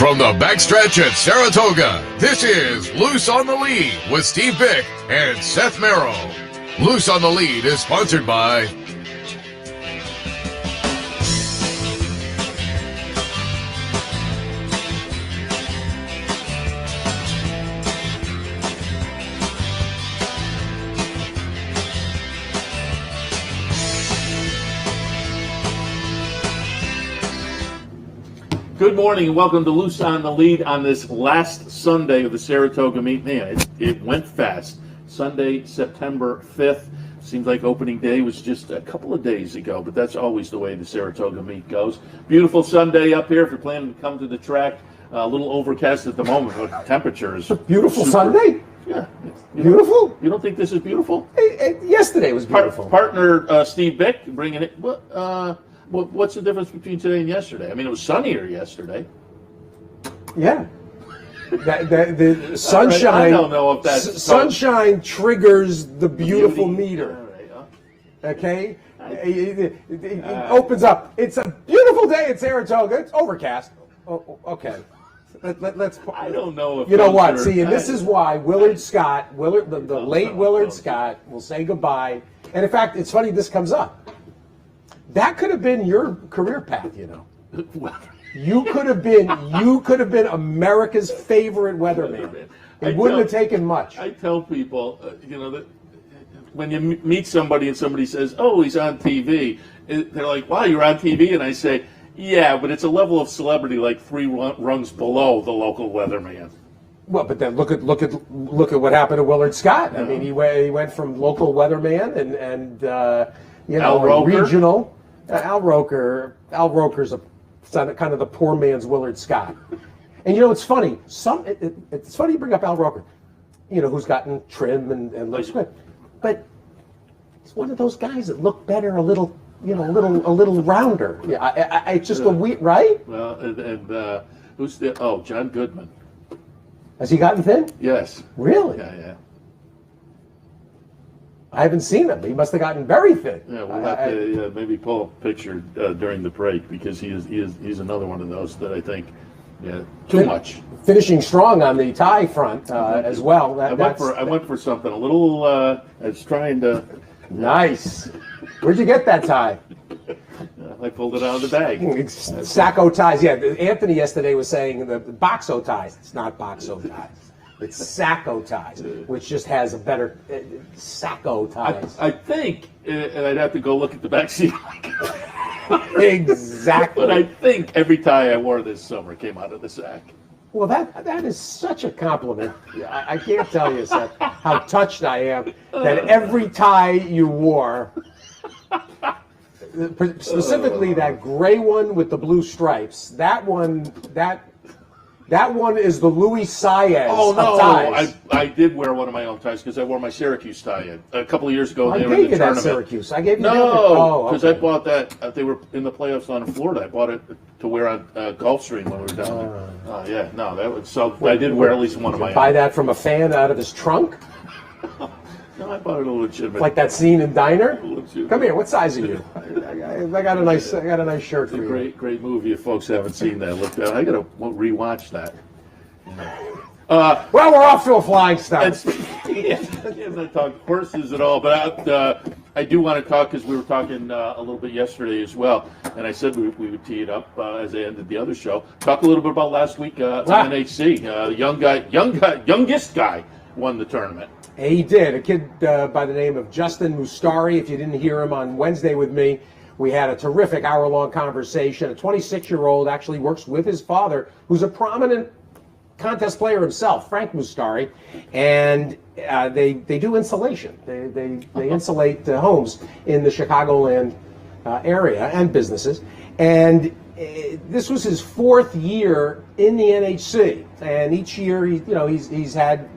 From the backstretch at Saratoga, this is Loose on the Lead with Steve Bick and Seth Merrow. Loose on the Lead is sponsored by Good morning and welcome to Loose on the Lead on this last Sunday of the Saratoga meet. Man, it went fast. Sunday, September 5th. Seems like opening day was just a couple of days ago, but that's always the way the Saratoga meet goes. Beautiful Sunday up here if you're planning to come to the track. A little overcast at the moment, but temperatures. Beautiful Sunday? Yeah. Beautiful? You don't think this is beautiful? Yesterday was beautiful. Partner Steve Bick bringing it. What's the difference between today and yesterday? I mean, it was sunnier yesterday. Yeah. The sunshine. I don't know if that's sunshine triggers the beautiful meter. All right, okay, it opens up. It's a beautiful day at Saratoga. It's overcast. Oh, okay. Let's. I don't know if you know what. See, and this is why Willard Scott, the late Willard Scott, will say goodbye. And in fact, it's funny this comes up. That could have been your career path, you know. You could have been America's favorite weatherman. It wouldn't have taken much. I tell people, that when you meet somebody and somebody says, "Oh, he's on TV," they're like, "Wow, you're on TV," and I say, "Yeah, but it's a level of celebrity like three rungs below the local weatherman." Well, but then look at what happened to Willard Scott. I mean, he went from local weatherman and Al Roker? Regional. Al Roker's kind of the poor man's Willard Scott. And it's funny. It's funny you bring up Al Roker, who's gotten trim and looks good, but it's one of those guys that look better a little rounder. Yeah, it's just a weird, right? Well, and who's the? Oh, John Goodman. Has he gotten thin? Yes. Really? Yeah. I haven't seen him. He must have gotten very thin. Yeah, we'll have to maybe pull up a picture during the break because he's another one of those that I think, too much. Finishing strong on the tie front as well. I went for something a little. I was trying to. Nice. Where'd you get that tie? I pulled it out of the bag. Sacco ties. Yeah, Anthony yesterday was saying the boxo ties. It's not boxo ties. It's Sacco ties, which just has a better Sacco ties. I think, and I'd have to go look at the back seat. Exactly. But I think every tie I wore this summer came out of the sack. Well, that is such a compliment. I can't tell you, Seth, how touched I am that every tie you wore, specifically that gray one with the blue stripes, that one is the Louis Saez of ties. I did wear one of my own ties because I wore my Syracuse tie a couple of years ago. I they were gave in the you that tournament. Syracuse. I gave you because I bought that. They were in the playoffs down in Florida. I bought it to wear on Gulfstream when we were down there. That was so. I did wear at least one of my own. Buy that from a fan out of his trunk? No, I bought it a legitimate. Like that scene in Diner? Come here. What size are you? I got a nice shirt for you. Great movie. If folks haven't seen that, look. I gotta rewatch that. Well, we're off to a flying start. I'm not talking horses at all, but I do want to talk because we were talking a little bit yesterday as well, and I said we would tee it up as I ended the other show. Talk a little bit about last week NHC. Youngest guy won the tournament. He did. A kid by the name of Justin Mustari. If you didn't hear him on Wednesday with me, we had a terrific hour-long conversation. A 26-year-old actually works with his father, who's a prominent contest player himself, Frank Mustari, and they do insulation. They insulate homes in the Chicagoland area and businesses. And this was his fourth year in the NHC, and each year he's had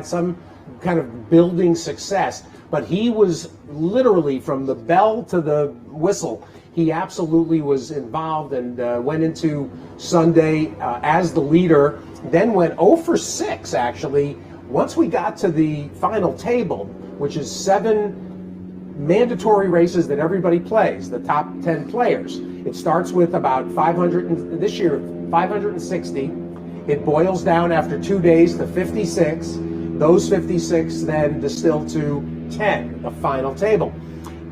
some kind of building success. But he was literally from the bell to the whistle. He absolutely was involved and went into Sunday as the leader, then went 0 for 6 actually once we got to the final table, which is 7 mandatory races that everybody plays, the top 10 players. It starts with about 500, this year 560 It boils down after 2 days to 56. Those 56 then distill to 10, the final table,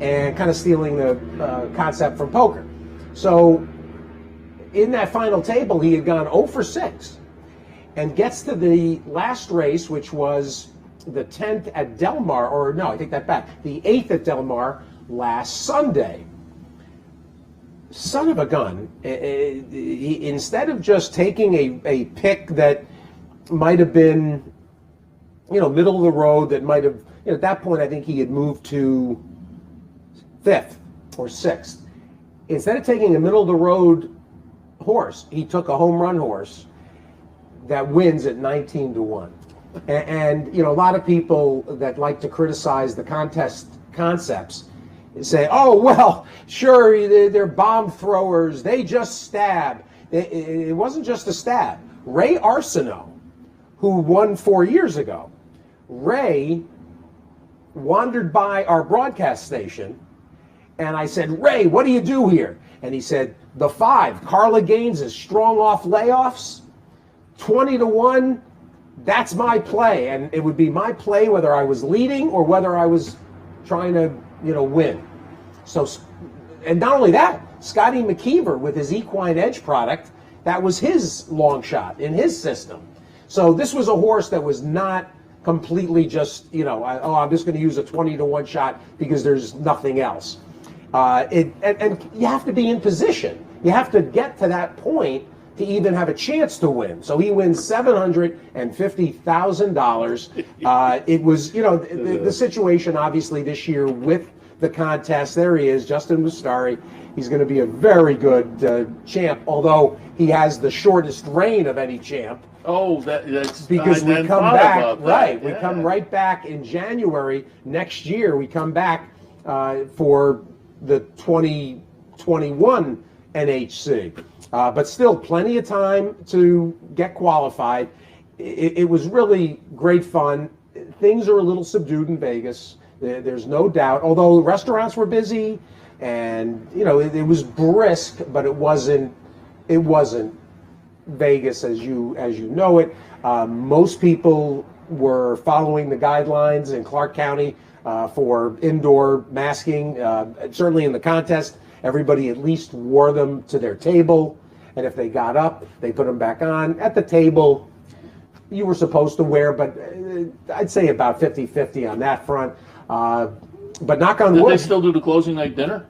and kind of stealing the concept from poker. So in that final table, he had gone 0 for 6 and gets to the last race, which was the 10th at Del Mar, or no, I take that back, the 8th at Del Mar last Sunday. Son of a gun. Instead of just taking a pick that might have been, middle of the road, that might have, at that point, I think he had moved to 5th or 6th. Instead of taking a middle of the road horse, he took a home run horse that wins at 19-1. And a lot of people that like to criticize the contest concepts say, oh, well, sure, they're bomb throwers, they just stab. It wasn't just a stab. Ray Arsenault, who won 4 years ago, Ray wandered by our broadcast station, and I said, Ray, what do you do here? And he said, the 5, Carla Gaines is strong off layoffs, 20-1, that's my play. And it would be my play whether I was leading or whether I was trying to win. So, and not only that, Scotty McKeever with his Equine Edge product, that was his long shot in his system. So this was a horse that was not completely just, I'm just going to use a 20-1 shot because there's nothing else. And you have to be in position. You have to get to that point to even have a chance to win. So he wins $750,000. It was, the situation obviously this year with the contest. There he is, Justin Mustari. He's going to be a very good champ, although he has the shortest reign of any champ. Oh, that's because we come back, right? Yeah. We come right back in January next year. We come back for the 2021 NHC. But still, plenty of time to get qualified. It was really great fun. Things are a little subdued in Vegas. There's no doubt. Although restaurants were busy, and it was brisk, but it wasn't Vegas as you know it. Most people were following the guidelines in Clark County for indoor masking. Certainly in the contest, everybody at least wore them to their table. And if they got up, they put them back on. At the table, you were supposed to wear, but I'd say about 50-50 on that front. But knock on wood. Did they still do the closing night dinner?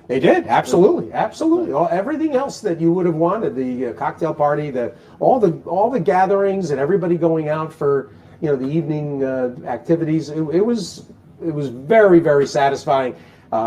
They did, absolutely. Everything else that you would have wanted, the cocktail party, all the gatherings, and everybody going out for the evening activities. It was very, very satisfying.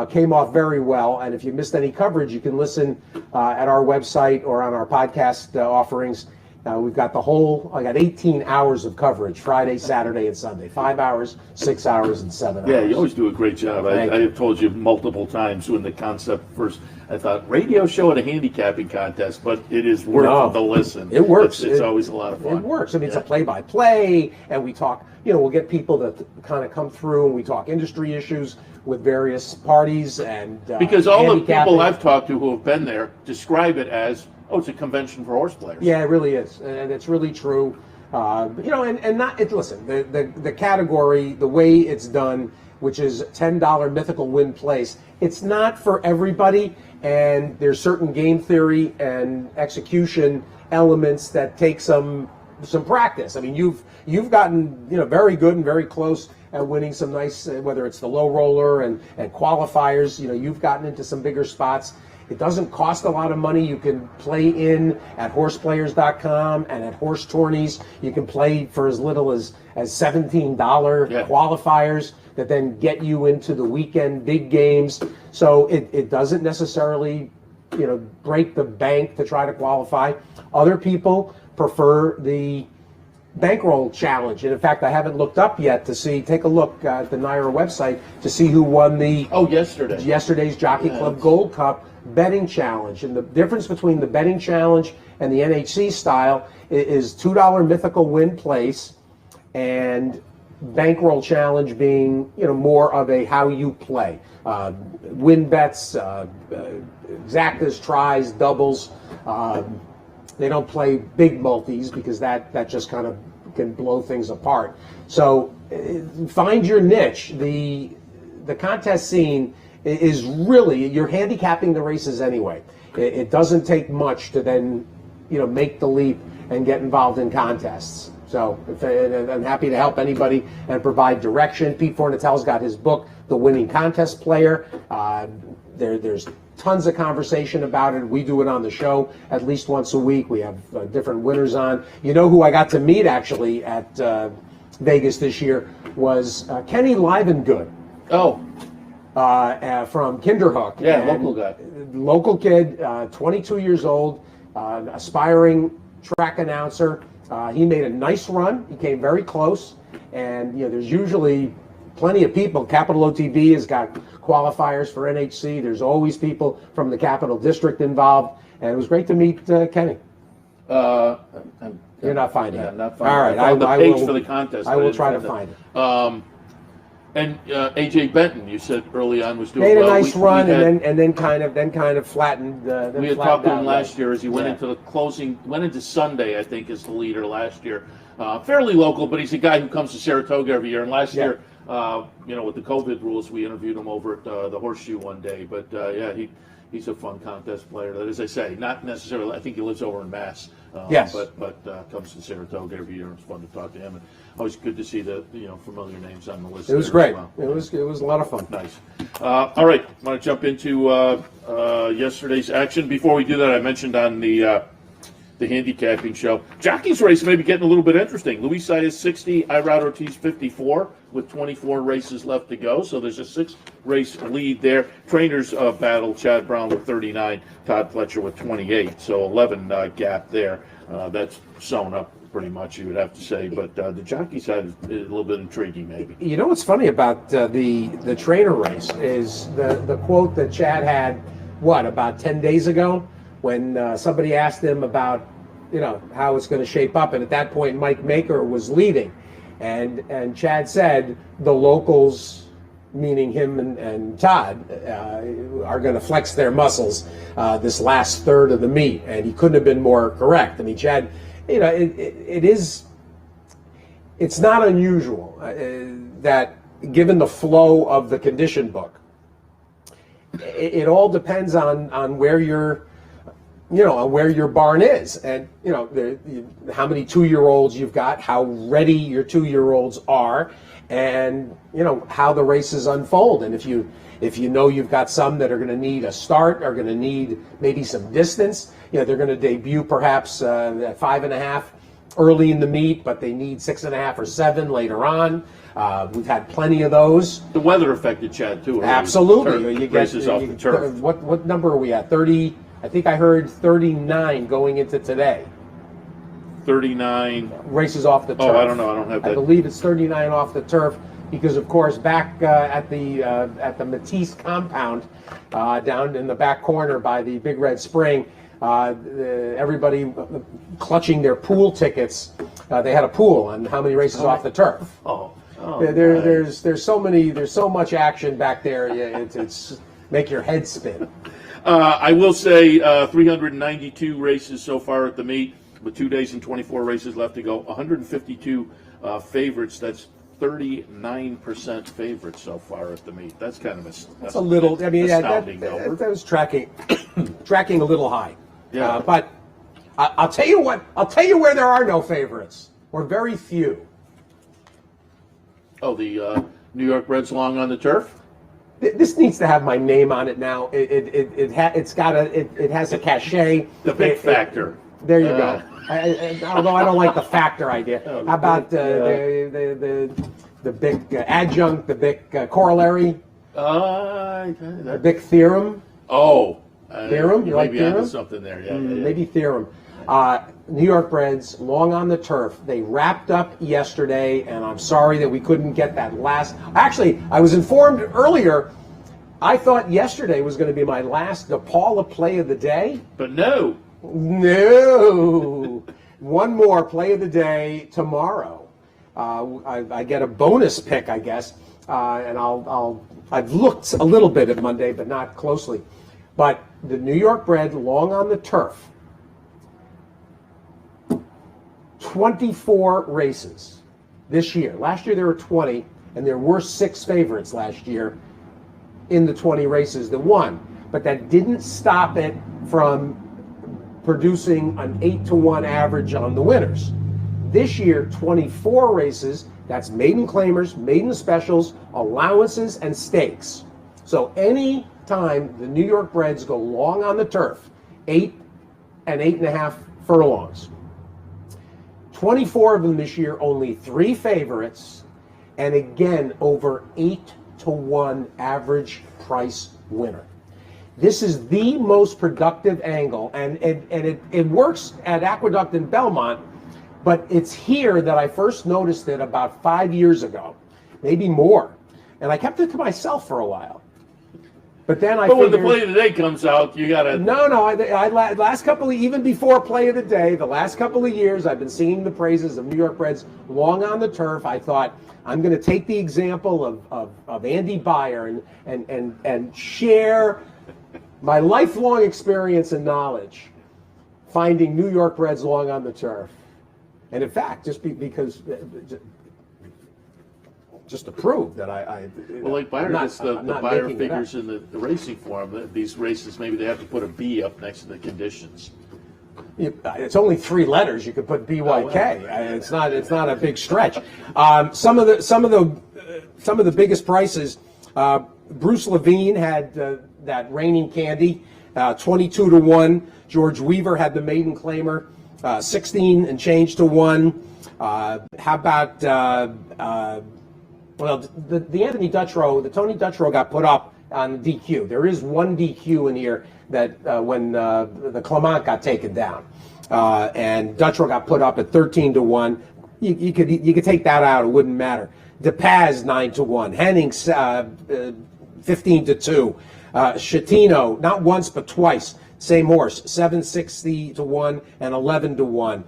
Came off very well, and if you missed any coverage, you can listen at our website or on our podcast offerings. We've got I got 18 hours of coverage, Friday, Saturday, and Sunday. 5 hours, 6 hours, and 7 hours. Yeah, you always do a great job. I have told you multiple times when the concept first, I thought, radio show at a handicapping contest, but it is worth the listen. It works. It's always a lot of fun. It works. I mean, it's a play-by-play, and we talk, we'll get people that kind of come through, and we talk industry issues with various parties. And because all the people I've talked to who have been there describe it as, it's a convention for horse players. Yeah, it really is, and it's really true. And not it. Listen, the category, the way it's done, which is $10 mythical win place, it's not for everybody, and there's certain game theory and execution elements that take some practice. I mean, you've gotten very good and very close at winning some nice, whether it's the low roller and qualifiers. You've gotten into some bigger spots. It doesn't cost a lot of money. You can play in at horseplayers.com and at horse tourneys. You can play for as little as $17 qualifiers that then get you into the weekend big games. So it doesn't necessarily break the bank to try to qualify. Other people prefer the bankroll challenge, and in fact, I haven't looked up yet to see. Take a look at the Naira website to see who won the yesterday's Jockey Club Gold Cup betting challenge. And the difference between the betting challenge and the NHC style is $2 mythical win place, and bankroll challenge being more of a how you play, win bets, exactas, tries, doubles. They don't play big multis because that just kind of can blow things apart. So find your niche. The contest scene is really, you're handicapping the races anyway. It doesn't take much to then, make the leap and get involved in contests. So I'm happy to help anybody and provide direction. Pete Fornatel's got his book, The Winning Contest Player. There's tons of conversation about it. We do it on the show at least once a week. We have different winners on. You know who I got to meet actually at Vegas this year was Kenny Livengood. Oh. From Kinderhook. Yeah, local guy. Local kid, 22 years old, aspiring track announcer. He made a nice run. He came very close. And, there's usually plenty of people. Capital OTB has got qualifiers for NHC. There's always people from the Capital District involved. And it was great to meet Kenny. You're not finding it. Not finding All right. it. I found the page for the contest. I will try to find it. And AJ Benton, you said early on, was doing made well. a nice run and then kind of flattened. We had talked to him last year as he went into the closing. Went into Sunday, I think, as the leader last year. Fairly local, but he's a guy who comes to Saratoga every year. And last year, with the COVID rules, we interviewed him over at the Horseshoe one day. But he's a fun contest player. That, as I say, not necessarily. I think he lives over in Mass. Yes. But comes to Saratoga every year. It's fun to talk to him. And always good to see the familiar names on the list. It was great. Well. It was a lot of fun. Nice. All right, I want to jump into yesterday's action. Before we do that, I mentioned on the handicapping show, Jockey's race may be getting a little bit interesting. Luis Saez 60, Irad Ortiz 54, with 24 races left to go. So there's a 6-race lead there. Trainers battle: Chad Brown with 39, Todd Fletcher with 28. So 11 gap there. That's sewn up pretty much, you would have to say. But the jockey side is a little bit intriguing, maybe. You know what's funny about the trainer race is the quote that Chad had, about 10 days ago, when somebody asked him about, how it's going to shape up. And at that point, Mike Maker was leading. And Chad said the locals, meaning him and Todd, are going to flex their muscles this last third of the meet. And he couldn't have been more correct. I mean, Chad, it's not unusual that given the flow of the condition book, it all depends on where where your barn is, and how many 2-year-olds you've got, how ready your 2-year-olds are, and how the races unfold. And if you've got some that are going to need a start, are going to need maybe some distance, they're going to debut perhaps at 5.5 early in the meet, but they need 6.5 or 7 later on. We've had plenty of those. The weather affected Chad too. Absolutely. You get races off the turf. What number are we at? 30. I think I heard 39 going into today. 39 races off the turf. Oh, I don't know. I don't have that. I believe it's 39 off the turf because, of course, back at the Matisse compound, down in the back corner by the Big Red Spring, everybody clutching their pool tickets. They had a pool on how many races off the turf. There's so much action back there. It's make your head spin. I will say 392 races so far at the meet, with 2 days and 24 races left to go. 152 favorites. That's 39% favorites so far at the meet. That's kind of that's a little. I mean, astounding that was tracking a little high. Yeah. But I'll tell you what. I'll tell you where there are no favorites, or very few. Oh, the New York Reds long on the turf. This needs to have my name on it now. It has a cachet. The big factor. There you go. Although I don't like the factor idea. How about the big adjunct, the big corollary, the big theorem? Oh, theorem. You like theorem? Something there, yeah. Maybe theorem. New York Reds, long on the turf. They wrapped up yesterday, and I'm sorry that we couldn't get that last. Actually, I was informed earlier. I thought yesterday was going to be my last DePaula play of the day. But no. One more play of the day tomorrow. I get a bonus pick, I guess, and I've looked a little bit at Monday, but not closely. But the New York bred long on the turf 24 races this year. Last year there were 20, and there were 6 favorites last year in the 20 races that won. But that didn't stop it from producing an 8-to-1 average on the winners. This year, 24 races, that's maiden claimers, maiden specials, allowances, and stakes. So any time the New York breds go long on the turf, 8 and 8.5 furlongs. 24 of them this year, only 3 favorites, and again, over 8-to-1 average price winner. This is the most productive angle, and it works at Aqueduct in Belmont, but it's here that I first noticed it about 5 years ago, maybe more. And I kept it to myself for a while. But then I when the play of the day comes out, you gotta. No. I last couple of, even before play of the day, the last couple of years, I've been singing the praises of New York breds long on the turf. I thought I'm going to take the example of Andy Beyer and share my lifelong experience and knowledge finding New York breds long on the turf. And in fact, just to prove that Well, like Beyer gets the Beyer figures in the racing form. These races, maybe they have to put a B up next to the conditions. It's only 3 letters. You could put BYK. It's not a big stretch. Some of the biggest prices. Bruce Levine had that reigning candy, 22-1. George Weaver had the maiden claimer, 16 and change to 1. How about the Anthony Dutrow, the Tony Dutrow got put up on DQ. There is one DQ in here that when the Clement got taken down, and Dutrow got put up at 13-1. You could take that out; it wouldn't matter. DePaz 9-1. Henning 15-2. Schettino not once but twice. Same horse, 760-1 and 11-1.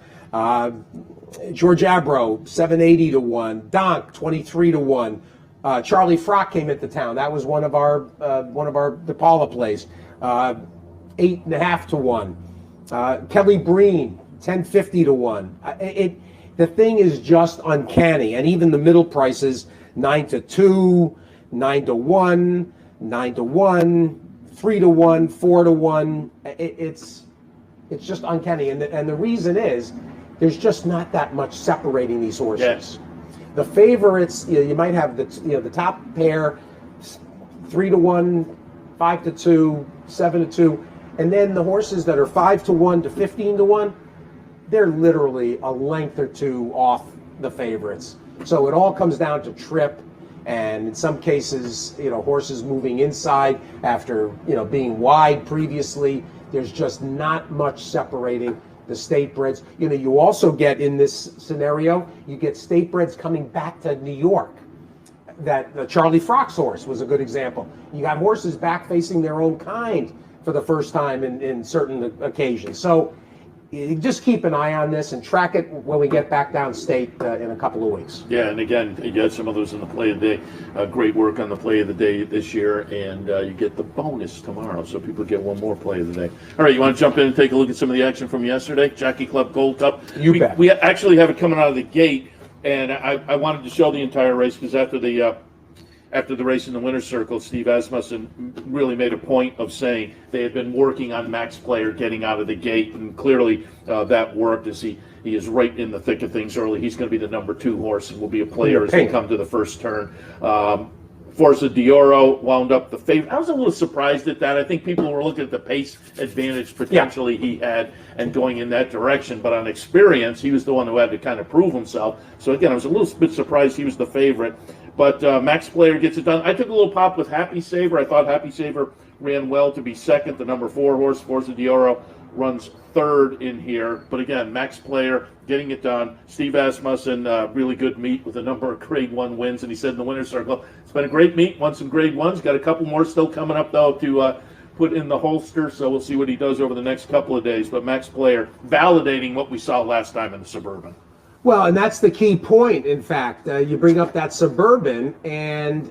George Abro 780-1. Donk 23-1. Charlie Frock came into town. That was one of our DePaula plays. 8.5-1. Kelly Breen 1050-1. The thing is just uncanny, and even the middle prices 9-2, 9-1, 9-1, 3-1, 4-1. It's just uncanny, and the reason is there's just not that much separating these horses. Yes. The favorites, you might have the top pair 3-1, 5-2, 7-2, and then the horses that are 5-1 to 15-1, they're literally a length or two off the favorites. So it all comes down to trip, and in some cases, horses moving inside after being wide previously. There's just not much separating the state breds. You also get, in this scenario, you get state breds coming back to New York. That the Charlie Frock's horse was a good example. You got horses back facing their own kind for the first time in certain occasions. So you just keep an eye on this and track it when we get back downstate in a couple of weeks. Yeah, and again, you had some of those in the play of the day. Great work on the play of the day this year, and you get the bonus tomorrow, so people get one more play of the day. All right, you want to jump in and take a look at some of the action from yesterday? Jockey Club Gold Cup. You bet. We actually have it coming out of the gate, and I wanted to show the entire race because after the race in the winner's circle, Steve Asmussen really made a point of saying they had been working on Max Player getting out of the gate, and clearly that worked as he is right in the thick of things early. He's going to be the number 2 horse and will be a player as they come to the first turn. Forza Dioro wound up the favorite. I was a little surprised at that. I think people were looking at the pace advantage potentially he had and going in that direction, but on experience, he was the one who had to kind of prove himself. So again, I was a little bit surprised he was the favorite. But Max Player gets it done. I took a little pop with Happy Saver. I thought Happy Saver ran well to be second. The number 4 horse, Forza Dioro, runs third in here. But again, Max Player getting it done. Steve Asmussen, really good meet with a number of grade 1 wins. And he said in the winner's circle, it's been a great meet, won some grade 1s. Got a couple more still coming up, though, to put in the holster. So we'll see what he does over the next couple of days. But Max Player validating what we saw last time in the Suburban. Well, and that's the key point, in fact. You bring up that Suburban, and,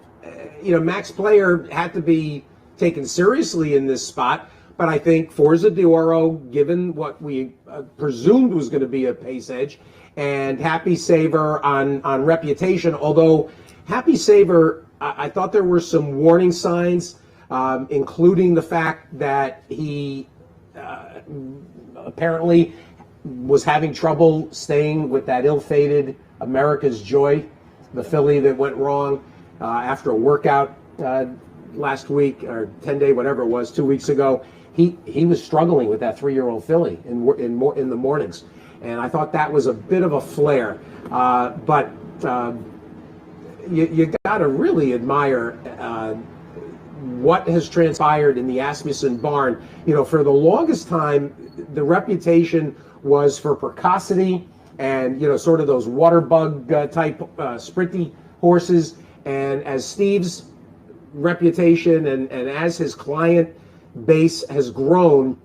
Max Player had to be taken seriously in this spot, but I think Forza d'Oro, given what we presumed was going to be a pace edge, and Happy Saver on reputation, although Happy Saver, I thought there were some warning signs, including the fact that he apparently was having trouble staying with that ill-fated America's Joy, the filly that went wrong after a workout last week, or 10-day, whatever it was, 2 weeks ago. He was struggling with that 3-year-old filly in the mornings, and I thought that was a bit of a flare. But you got to really admire what has transpired in the Asmussen barn. You know, for the longest time, the reputation was for precocity and, you know, sort of those water bug type sprinty horses. And as Steve's reputation and as his client base has grown,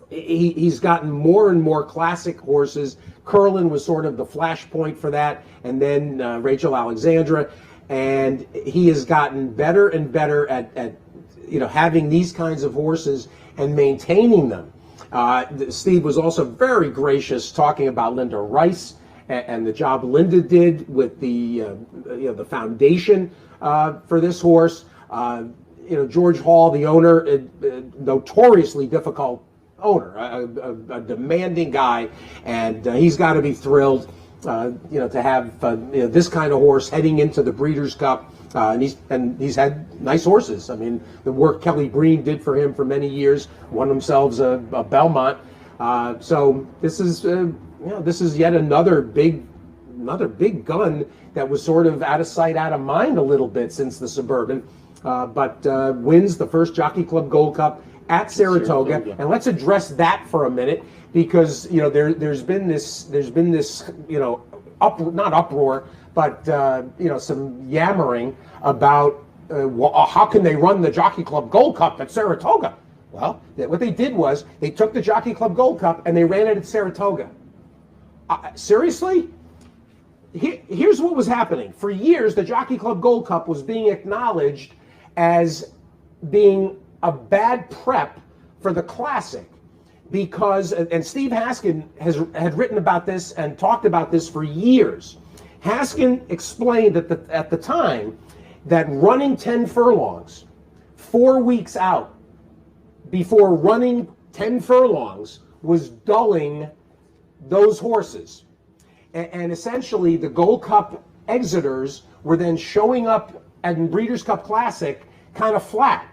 he's gotten more and more classic horses. Curlin was sort of the flashpoint for that, and then Rachel Alexandra, and he has gotten better and better at you know, having these kinds of horses and maintaining them. Steve was also very gracious talking about Linda Rice and the job Linda did with the you know, the foundation for this horse. You know, George Hall, the owner, notoriously difficult owner, a demanding guy, and he's got to be thrilled, you know, to have you know, this kind of horse heading into the Breeders' Cup. And he's had nice horses. I mean, the work Kelly Breen did for him for many years, won themselves a Belmont. So this is you know, this is yet another big gun that was sort of out of sight, out of mind a little bit since the Suburban. But wins the first Jockey Club Gold Cup at Saratoga. And let's address that for a minute, because you know there's been this you know not uproar, but you know, some yammering about how can they run the Jockey Club Gold Cup at Saratoga? Well, what they did was they took the Jockey Club Gold Cup and they ran it at Saratoga. Seriously? Here's what was happening. For years, the Jockey Club Gold Cup was being acknowledged as being a bad prep for the Classic, because, and Steve Haskin had written about this and talked about this for years. Haskin explained at the time that running 10 furlongs 4 weeks out before running 10 furlongs was dulling those horses. And essentially, the Gold Cup exiters were then showing up at Breeders' Cup Classic kind of flat.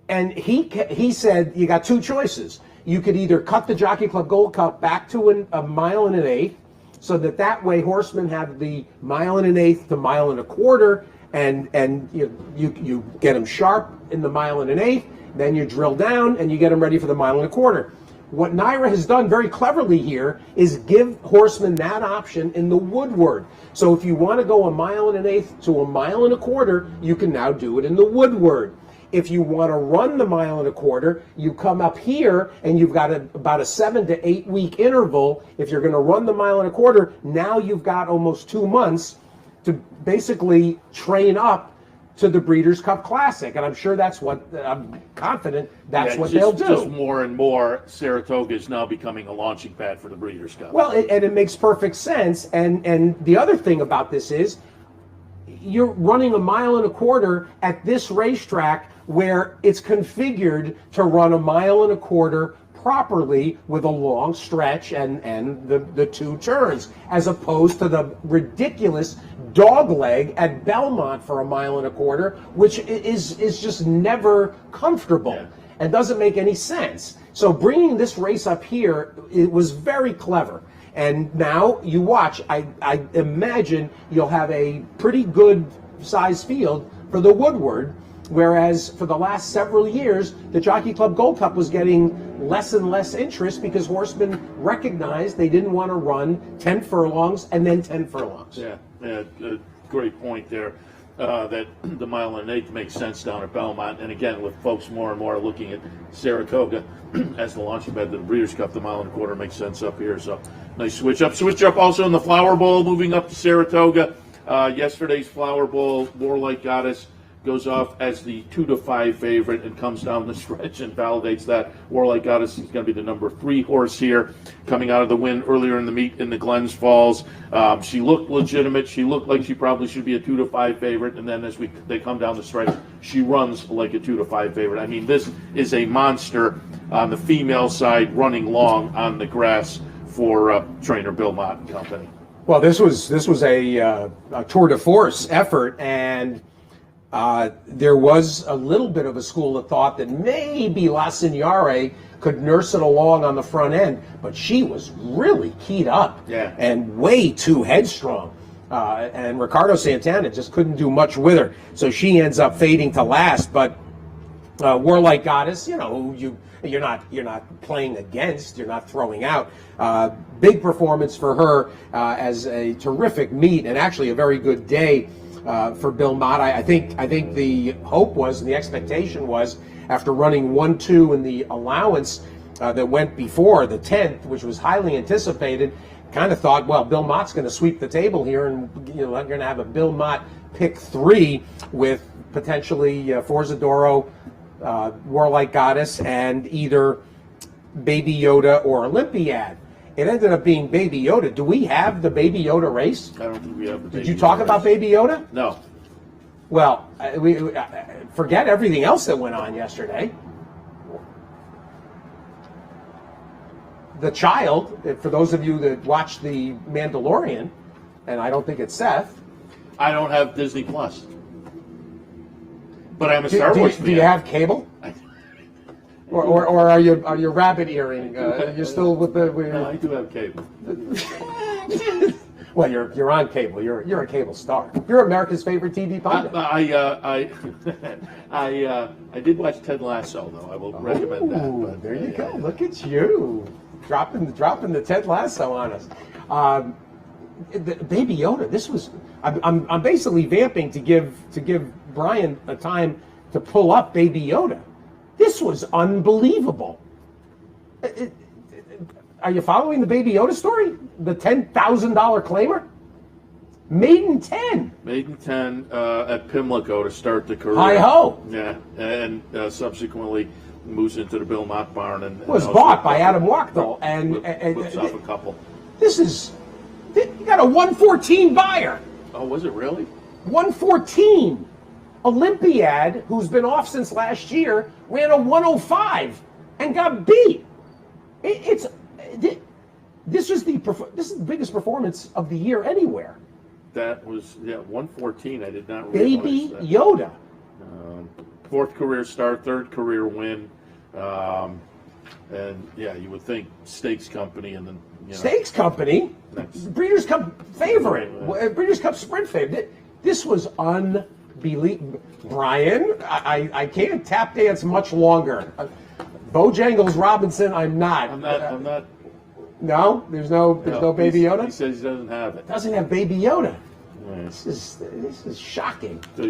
And he said, you got two choices. You could either cut the Jockey Club Gold Cup back to a mile and an eighth, so that way horsemen have the mile and an eighth to mile and a quarter, and you get them sharp in the mile and an eighth, then you drill down and you get them ready for the mile and a quarter. What Naira has done very cleverly here is give horsemen that option in the Woodward. So if you want to go a mile and an eighth to a mile and a quarter, you can now do it in the Woodward. If you want to run the mile and a quarter, you come up here and you've got about a 7 to 8 week interval. If you're going to run the mile and a quarter, now you've got almost 2 months to basically train up to the Breeders' Cup Classic. And I'm sure that's what, I'm confident that's what they'll do. Just more and more, Saratoga is now becoming a launching pad for the Breeders' Cup. Well, and it makes perfect sense. And the other thing about this is, you're running a mile and a quarter at this racetrack where it's configured to run a mile and a quarter properly with a long stretch and the two turns, as opposed to the ridiculous dogleg at Belmont for a mile and a quarter, which is just never comfortable and doesn't make any sense. So bringing this race up here, it was very clever. And now you watch, I imagine you'll have a pretty good size field for the Woodward, whereas for the last several years, the Jockey Club Gold Cup was getting less and less interest because horsemen recognized they didn't want to run 10 furlongs and then 10 furlongs. Yeah, great point there. That the mile and an eighth makes sense down at Belmont. And again, with folks more and more looking at Saratoga as the launching pad to the Breeders' Cup, the mile and a quarter makes sense up here. So nice switch up. Switch up also in the Flower Bowl, moving up to Saratoga. Yesterday's Flower Bowl, Warlike Goddess goes off as the 2-5 favorite and comes down the stretch and validates that. Warlike Goddess is going to be the number 3 horse here, coming out of the win earlier in the meet in the Glens Falls. She looked legitimate. She looked like she probably should be a 2-5 favorite, and then as they come down the stretch, she runs like a 2-5 favorite. I mean, this is a monster on the female side, running long on the grass for trainer Bill Mott and company. Well, this was a tour de force effort, and there was a little bit of a school of thought that maybe La Signore could nurse it along on the front end, but she was really keyed up and way too headstrong. And Ricardo Santana just couldn't do much with her, so she ends up fading to last. But Warlike Goddess, you know, you're not playing against, you're not throwing out. Big performance for her as a terrific meet, and actually a very good day for Bill Mott. I think the hope was, and the expectation was, after running 1-2 in the allowance that went before the 10th, which was highly anticipated, kind of thought, well, Bill Mott's going to sweep the table here, and you're going to have a Bill Mott pick 3 with potentially Forza Doro, Warlike Goddess, and either Baby Yoda or Olympiad. It ended up being Baby Yoda. Do we have the Baby Yoda race? I don't think we have the Baby Did you talk Yoda about race. Baby Yoda? No. Well, we forget everything else that went on yesterday. The child, for those of you that watched The Mandalorian, and I don't think it's Seth. I don't have Disney Plus, but I'm a Star Wars fan. Do you have cable? Or are you rabbit earring? You're still with the? No, I do have cable. Well, you're on cable. You're a cable star. You're America's favorite TV podcast. I did watch Ted Lasso, though. I will recommend that. But, there you go. Look at you, dropping the Ted Lasso on us. Baby Yoda. This was. I'm basically vamping to give Brian a time to pull up Baby Yoda. This was unbelievable. Are you following the Baby Yoda story? The $10,000 claimer? Maiden 10. Maiden 10 at Pimlico to start the career. Hi-ho. Yeah, and subsequently moves into the Bill Mott barn. And was bought by Adam Wachtell. And whips off a couple. You got a 114 buyer. Oh, was it really? 114. Olympiad, who's been off since last year, ran a 105 and got beat. This is the biggest performance of the year anywhere. That was 114. I did not Baby realize that. Yoda. 4th career start, 3rd career win, and you would think Stakes Company, and then Stakes Company, next. Breeders' Cup favorite, Breeders' Cup Sprint favorite. This was unbelievable. Brian, I can't tap dance much longer. Bojangles Robinson, I'm not. I'm not. No, there's no Baby Yoda. He says he doesn't have it. Doesn't have Baby Yoda. Yeah. This is shocking. So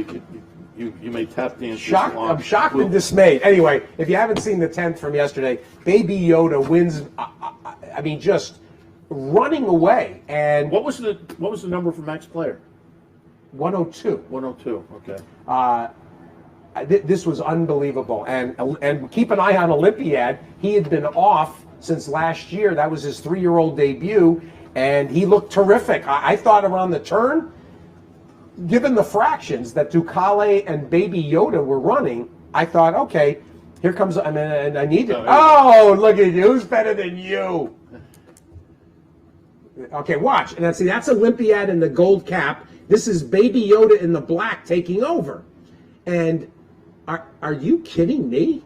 you may tap dance. Shocked. I'm shocked and dismayed. Anyway, if you haven't seen the 10th from yesterday, Baby Yoda wins. I mean, just running away. And what was the number for Max Player? 102. 102. Okay. This was unbelievable, and keep an eye on Olympiad. He had been off since last year. That was his 3-year-old debut, and he looked terrific. I thought around the turn, given the fractions that Ducale and Baby Yoda were running, I thought, okay, here comes, and I need to. Oh, look at you! Who's better than you? Okay, watch, and that's Olympiad in the gold cap. This is Baby Yoda in the black taking over. And are you kidding me?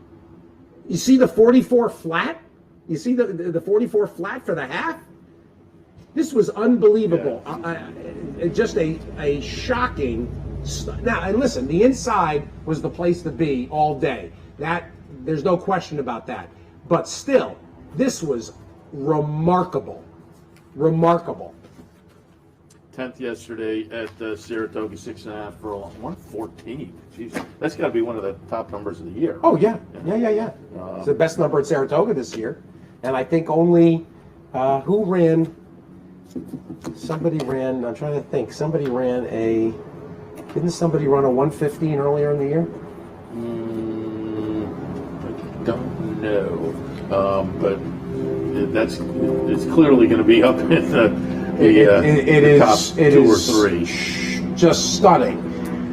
You see the 44 flat? You see the 44 flat for the half? This was unbelievable. Yeah. Just a shocking. Now, and listen, the inside was the place to be all day. There's no question about that. But still, this was remarkable. Remarkable. 10th yesterday at Saratoga, 6.5 for 114. Jeez, that's got to be one of the top numbers of the year. Oh yeah. It's the best number at Saratoga this year, and I think only who ran? Somebody ran. I'm trying to think. Somebody ran a Didn't somebody run a 115 earlier in the year? I don't know, but it's clearly going to be up in the top two or three. Just stunning,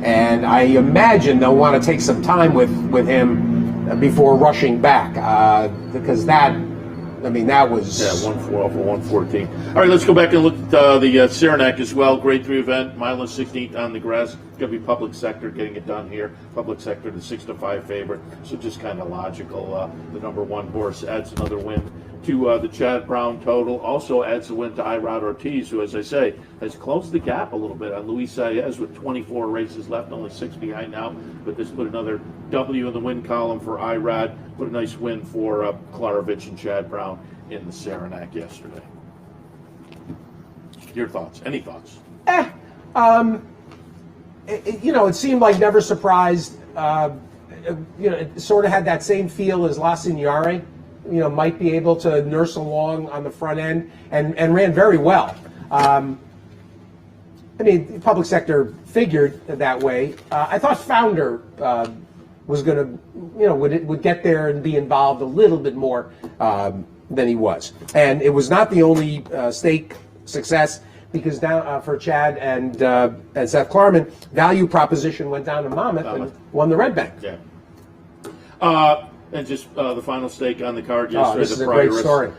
and I imagine they'll want to take some time with him before rushing back, because that was 1-4 off of 114. All right, let's go back and look at the Saranac as well. Grade 3 event, mile and 16th on the grass. It's going to be public sector getting it done here. Public sector, the 6-5 favorite, so just kind of logical. The number 1 horse adds another win to the Chad Brown total. Also adds a win to Irod Ortiz, who, as I say, has closed the gap a little bit on Luis Saez with 24 races left, only 6 behind now. But this put another W in the win column for Irod. Put a nice win for Klarovich and Chad Brown in the Saranac yesterday. Your thoughts? Any thoughts? It seemed like Never Surprised. It sort of had that same feel as La Signore. Might be able to nurse along on the front end and ran very well. Public sector figured that way. I thought Founder was going to, would get there and be involved a little bit more than he was. And it was not the only stake success, because now for Chad and Seth Klarman, Value Proposition went down to Monmouth and won the Red Bank. Yeah. And just the final stake on the card yesterday. This is a great story.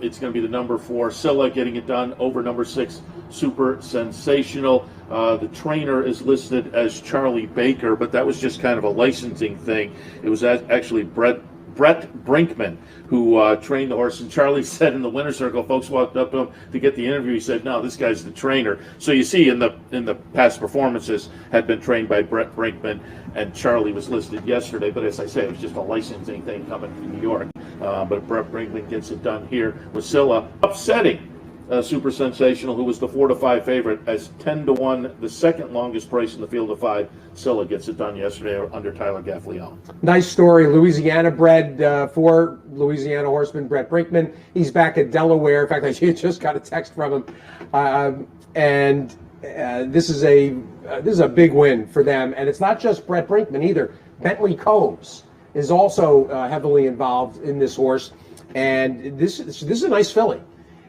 It's going to be the number 4 Scylla getting it done over number 6 Super Sensational. The trainer is listed as Charlie Baker, but that was just kind of a licensing thing. It was actually Brett Brinkman who trained the horse, and Charlie said in the winner's circle, folks walked up to him to get the interview. He said, "No, this guy's the trainer." So you see, in the past performances, had been trained by Brett Brinkman, and Charlie was listed yesterday. But as I say, it was just a licensing thing coming from New York. But Brett Brinkman gets it done here with Scylla, upsetting Super Sensational, who was the 4-5 favorite, as 10-1, the second longest price in the field of 5. Scylla gets it done yesterday under Tyler Gaffleon. Nice story. Louisiana bred for Louisiana horseman Brett Brinkman. He's back at Delaware. In fact, I just got a text from him, and this is a big win for them. And it's not just Brett Brinkman either. Bentley Combs is also heavily involved in this horse, and this is a nice filly.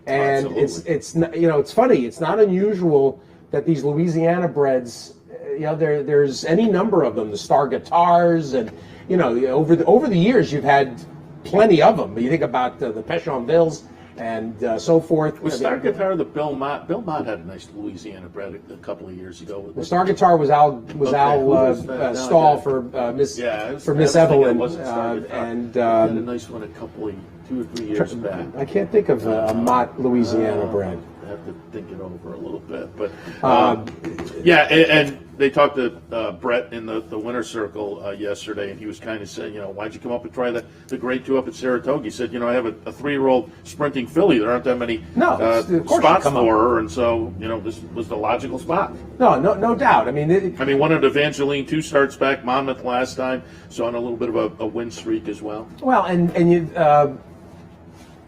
And it's funny. It's not unusual that these Louisiana breds, there's any number of them. The Star Guitars, and over the years you've had plenty of them. You think about the Péchonvilles and so forth. Was Star Guitar the Bill Mott? Bill Mott had a nice Louisiana bred a couple of years ago. The Star Guitar was Al Stahl for Miss Evelyn, and had a nice one a couple of 2 or 3 years back. I can't think of a Mott Louisiana brand. I have to think it over a little bit, but and they talked to Brett in the winner's circle yesterday, and he was kind of saying, why'd you come up and try the grade 2 up at Saratoga? He said, I have a 3-year-old sprinting filly. There aren't that many spots for her, and so this was the logical spot. No doubt. I mean, one at Evangeline 2 starts back, Monmouth last time, so on a little bit of a win streak as well. Well, and you.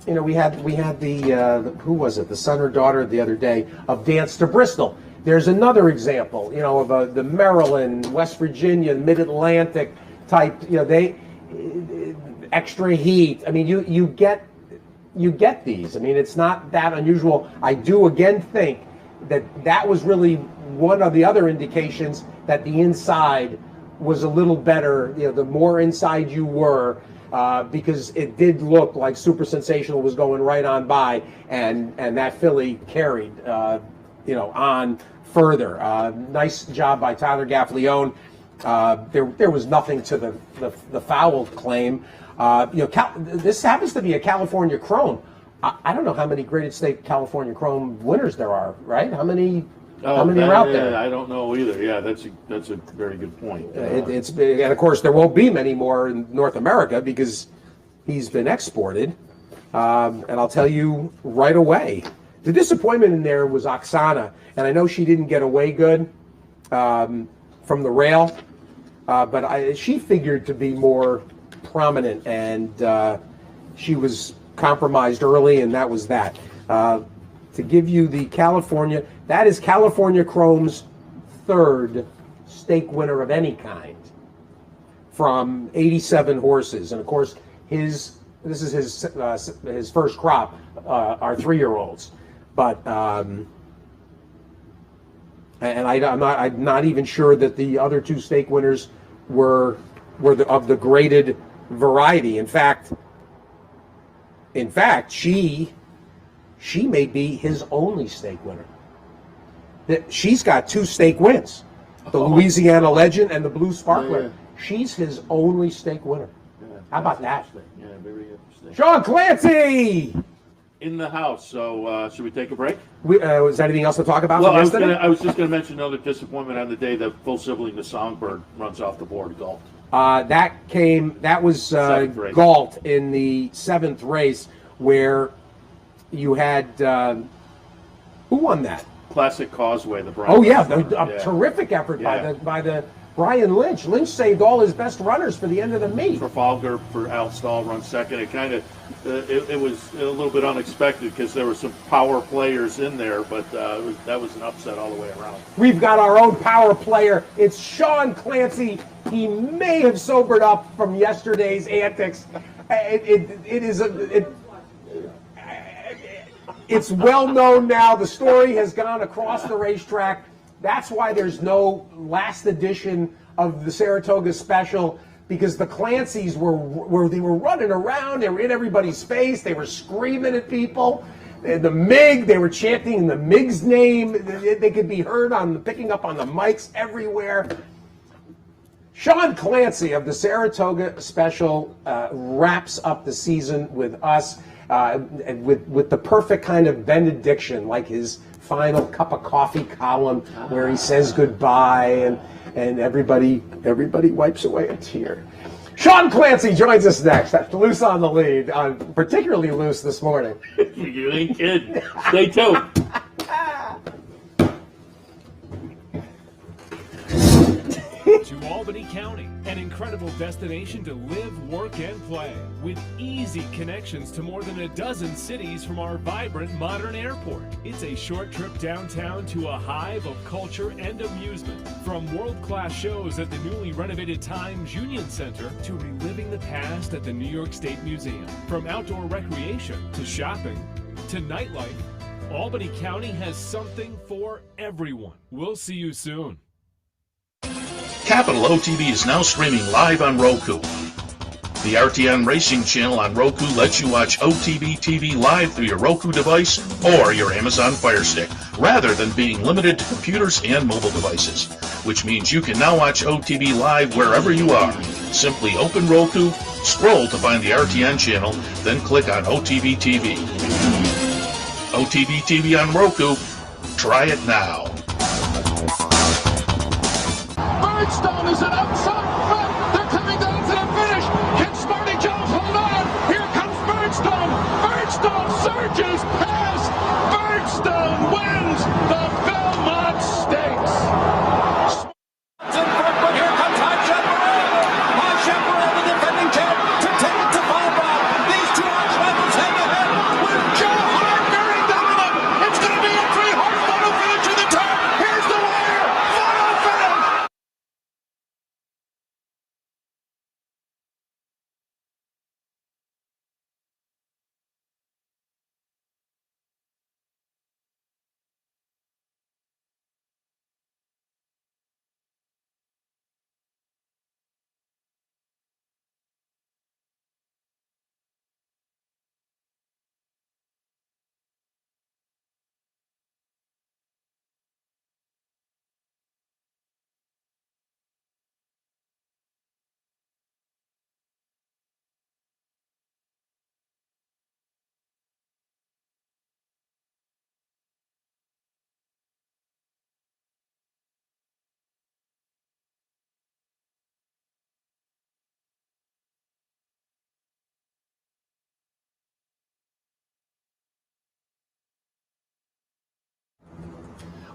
We had the who was it? The son or daughter the other day of Dance to Bristol. There's another example, of the Maryland, West Virginia, Mid-Atlantic type. They extra heat. I mean, you get these. I mean, it's not that unusual. I do again think that was really one of the other indications that the inside was a little better. The more inside you were. Because it did look like Super Sensational was going right on by, and that filly carried, on further. Nice job by Tyler Gaffleon. There was nothing to the foul claim. This happens to be a California Chrome. I don't know how many graded stake California Chrome winners there are, right? How many are out there? I don't know either. Yeah, that's a very good point. It's big, and of course there won't be many more in North America because he's been exported. And I'll tell you right away, the disappointment in there was Oksana, and I know she didn't get away good from the rail, but she figured to be more prominent, and she was compromised early, and that was that. To give you the California, that is California Chrome's 23rd stake winner of any kind from 87 horses. And of course, this is his first crop, are 3-year-olds. But I'm not even sure that the other 2 stake winners were of the graded variety. In fact, she may be his only stake winner. She's got 2 stake wins, the Louisiana Legend and the Blue Sparkler. Yeah. She's his only stake winner. Yeah, how about that? Yeah, very interesting. Sean Clancy in the house. So should we take a break? Was there anything else to talk about? Well, I was just going to mention another disappointment on the day that full sibling the Songbird runs off the board. Galt. That was Galt in the 7th race, where you had who won that? Classic Causeway, the Brian. Oh yeah, terrific effort by the Brian Lynch. Lynch saved all his best runners for the end of the meet. Trafalgar for Al Stahl runs second. It kind of it was a little bit unexpected because there were some power players in there, but that was an upset all the way around. We've got our own power player. It's Sean Clancy. He may have sobered up from yesterday's antics. It's well known now. The story has gone across the racetrack. That's why there's no last edition of the Saratoga Special, because the Clancys were running around. They were in everybody's face. They were screaming at people. The MiG, they were chanting the MiG's name. They could be heard picking up on the mics everywhere. Sean Clancy of the Saratoga Special wraps up the season with us with the perfect kind of benediction, like his final cup of coffee column where he says goodbye and everybody wipes away a tear. Sean Clancy joins us next. That's Loose on the Lead, particularly loose this morning. You ain't kidding. Stay tuned. To Albany County, an incredible destination to live, work, and play, with easy connections to more than a dozen cities from our vibrant modern airport. It's a short trip downtown to a hive of culture and amusement, from world-class shows at the newly renovated Times Union Center to reliving the past at the New York State Museum. From outdoor recreation to shopping to nightlife, Albany County has something for everyone. We'll see you soon. Capital OTB is now streaming live on Roku. The RTN Racing channel on Roku lets you watch OTB TV live through your Roku device or your Amazon Fire Stick, rather than being limited to computers and mobile devices, which means you can now watch OTB live wherever you are. Simply open Roku, scroll to find the RTN channel, then click on OTB TV. OTB TV on Roku. Try it now. Birdstone is an outside front. They're coming down to the finish. Can Smarty Jones hold on? Here comes Birdstone. Birdstone surges past. Birdstone wins the Belmont Stakes. But here comes High Chaparral. High Chaparral, the defending champ, to take it to Bob. These two arch rivals hang ahead with Joe Hart bearing down on them. It's going to be a three-horse photo finish in the turn. Here's the wire. Photo finish.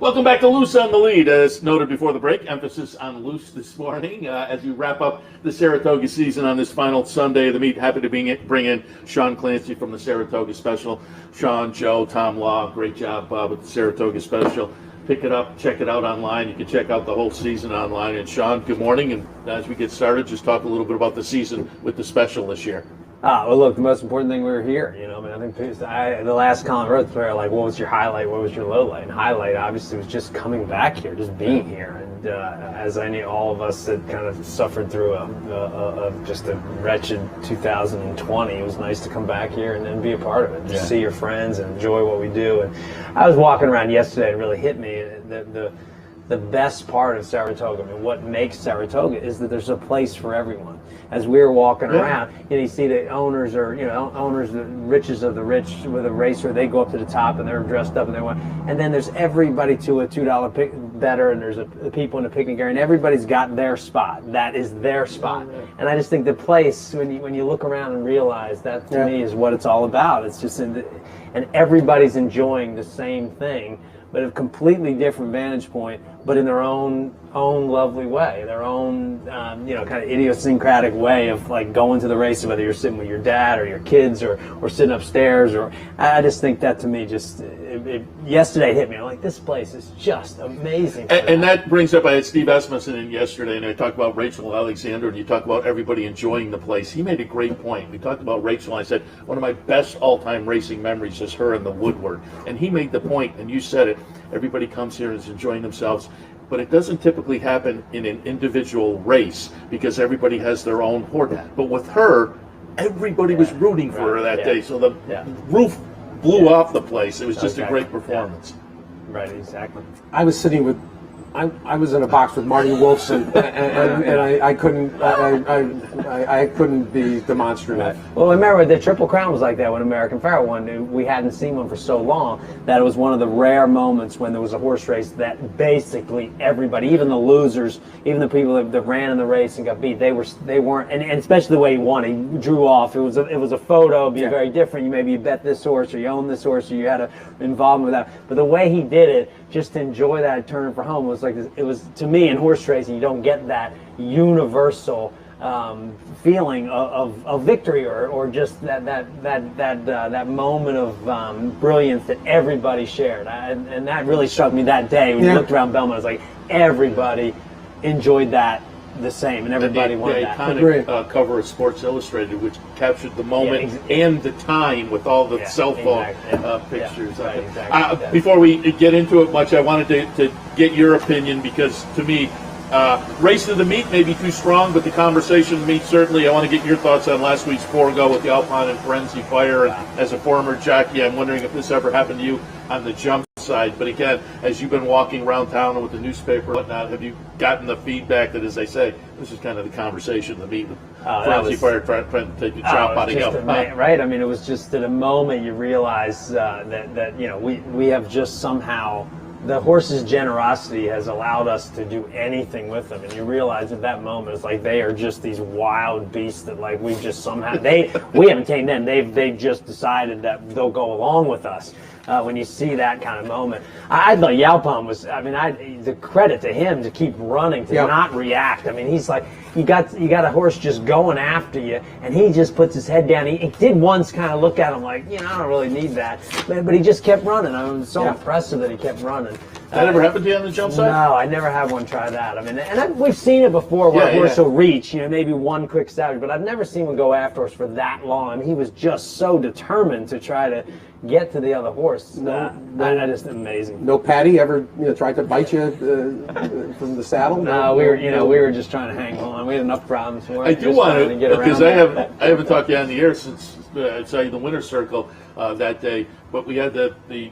Welcome back to Loose on the Lead. As noted before the break, emphasis on loose this morning as we wrap up the Saratoga season on this final Sunday of the meet. Happy to bring in Sean Clancy from the Saratoga Special. Sean, Joe, Tom Law, great job with the Saratoga Special. pick it up, check it out online. You can check out the whole season online. And Sean, good morning. And as we get started, just talk a little bit about the season with the special this year. Well, look, the most important thing, we were here. You know, I mean, I think the last column wrote player, like, what was your highlight? What was your low light? And highlight, obviously, was just coming back here, just being here. And as I knew, all of us that kind of suffered through just a wretched 2020, it was nice to come back here and then be a part of it, just see your friends and enjoy what we do. And I was walking around yesterday, and it really hit me the best part of Saratoga. I mean, what makes Saratoga is that there's a place for everyone. As we were walking around, you see the owners the riches of the rich with a racer, they go up to the top and they're dressed up and then there's everybody to a $2 better, and there's the people in the picnic area, and everybody's got their spot. That is their spot. And I just think the place, when you look around and realize that, to me, is what it's all about. It's just and everybody's enjoying the same thing, but a completely different vantage point, but in their own lovely way, their own kind of idiosyncratic way of like going to the race, whether you're sitting with your dad or your kids or sitting upstairs. Or I just think that, to me, just yesterday hit me. I'm like, this place is just amazing. And that brings up, I had Steve Esmussen in yesterday, and I talked about Rachel Alexander, and you talked about everybody enjoying the place. He made a great point. We talked about Rachel, and I said, one of my best all-time racing memories is her in the Woodward. And he made the point, and you said it, everybody comes here and is enjoying themselves. But it doesn't typically happen in an individual race because everybody has their own horse. But with her, everybody was rooting for her that day. So the roof blew off the place. It was just a great performance. Right, exactly. I was sitting with, I was in a box with Marty Wolfson, and I couldn't be demonstrative. Well, remember, the Triple Crown was like that when American Pharoah won. We hadn't seen one for so long that it was one of the rare moments when there was a horse race that basically everybody, even the losers, even the people that ran in the race and got beat, they weren't, and especially the way he won, he drew off. It was a photo, it'd be very different. Maybe you bet this horse, or you own this horse, or you had an involvement with that. But the way he did it, just to enjoy that turn for home, was like this. It was, to me, in horse racing, you don't get that universal feeling of victory, or just that moment of brilliance that everybody shared. And that really struck me that day when you looked around Belmont. It was like everybody enjoyed that the same, and everybody wanted that. The iconic cover of Sports Illustrated, which captured the moment and the time with all the cell phone pictures. Before we get into it much, I wanted to get your opinion, because to me, race to the meet may be too strong, but the conversation to me, certainly. I want to get your thoughts on last week's Forego with the Alpine and Frenzy Fire. And as a former jockey, I'm wondering if this ever happened to you on the jump side. But again, as you've been walking around town with the newspaper and whatnot, have you gotten the feedback that, as they say, this is kind of the conversation, the meet with Frenzy Fire trying to take the chop out of you? Right. I mean, it was just at a moment you realize that we have just somehow, the horse's generosity has allowed us to do anything with them, and you realize at that moment it's like they are just these wild beasts that, like, we just somehow we haven't tamed them. They've just decided that they'll go along with us. When you see that kind of moment, I thought Yalpam was. I mean, the credit to him to keep running, to not react. I mean, he's like, you got a horse just going after you, and he just puts his head down. He did once kind of look at him like, I don't really need that, but he just kept running. I was so impressive that he kept running. That ever happened to you on the jump side? No, I never had one try that. I mean, we've seen it before where a horse will reach, maybe one quick savage, but I've never seen one go after us for that long. I mean, he was just so determined to try to get to the other horse. That is amazing. No Patty ever tried to bite you from the saddle? No, we were just trying to hang on. We had enough problems. I do want to, because I haven't talked to you on the air since I saw you in the winner's circle that day, but we had the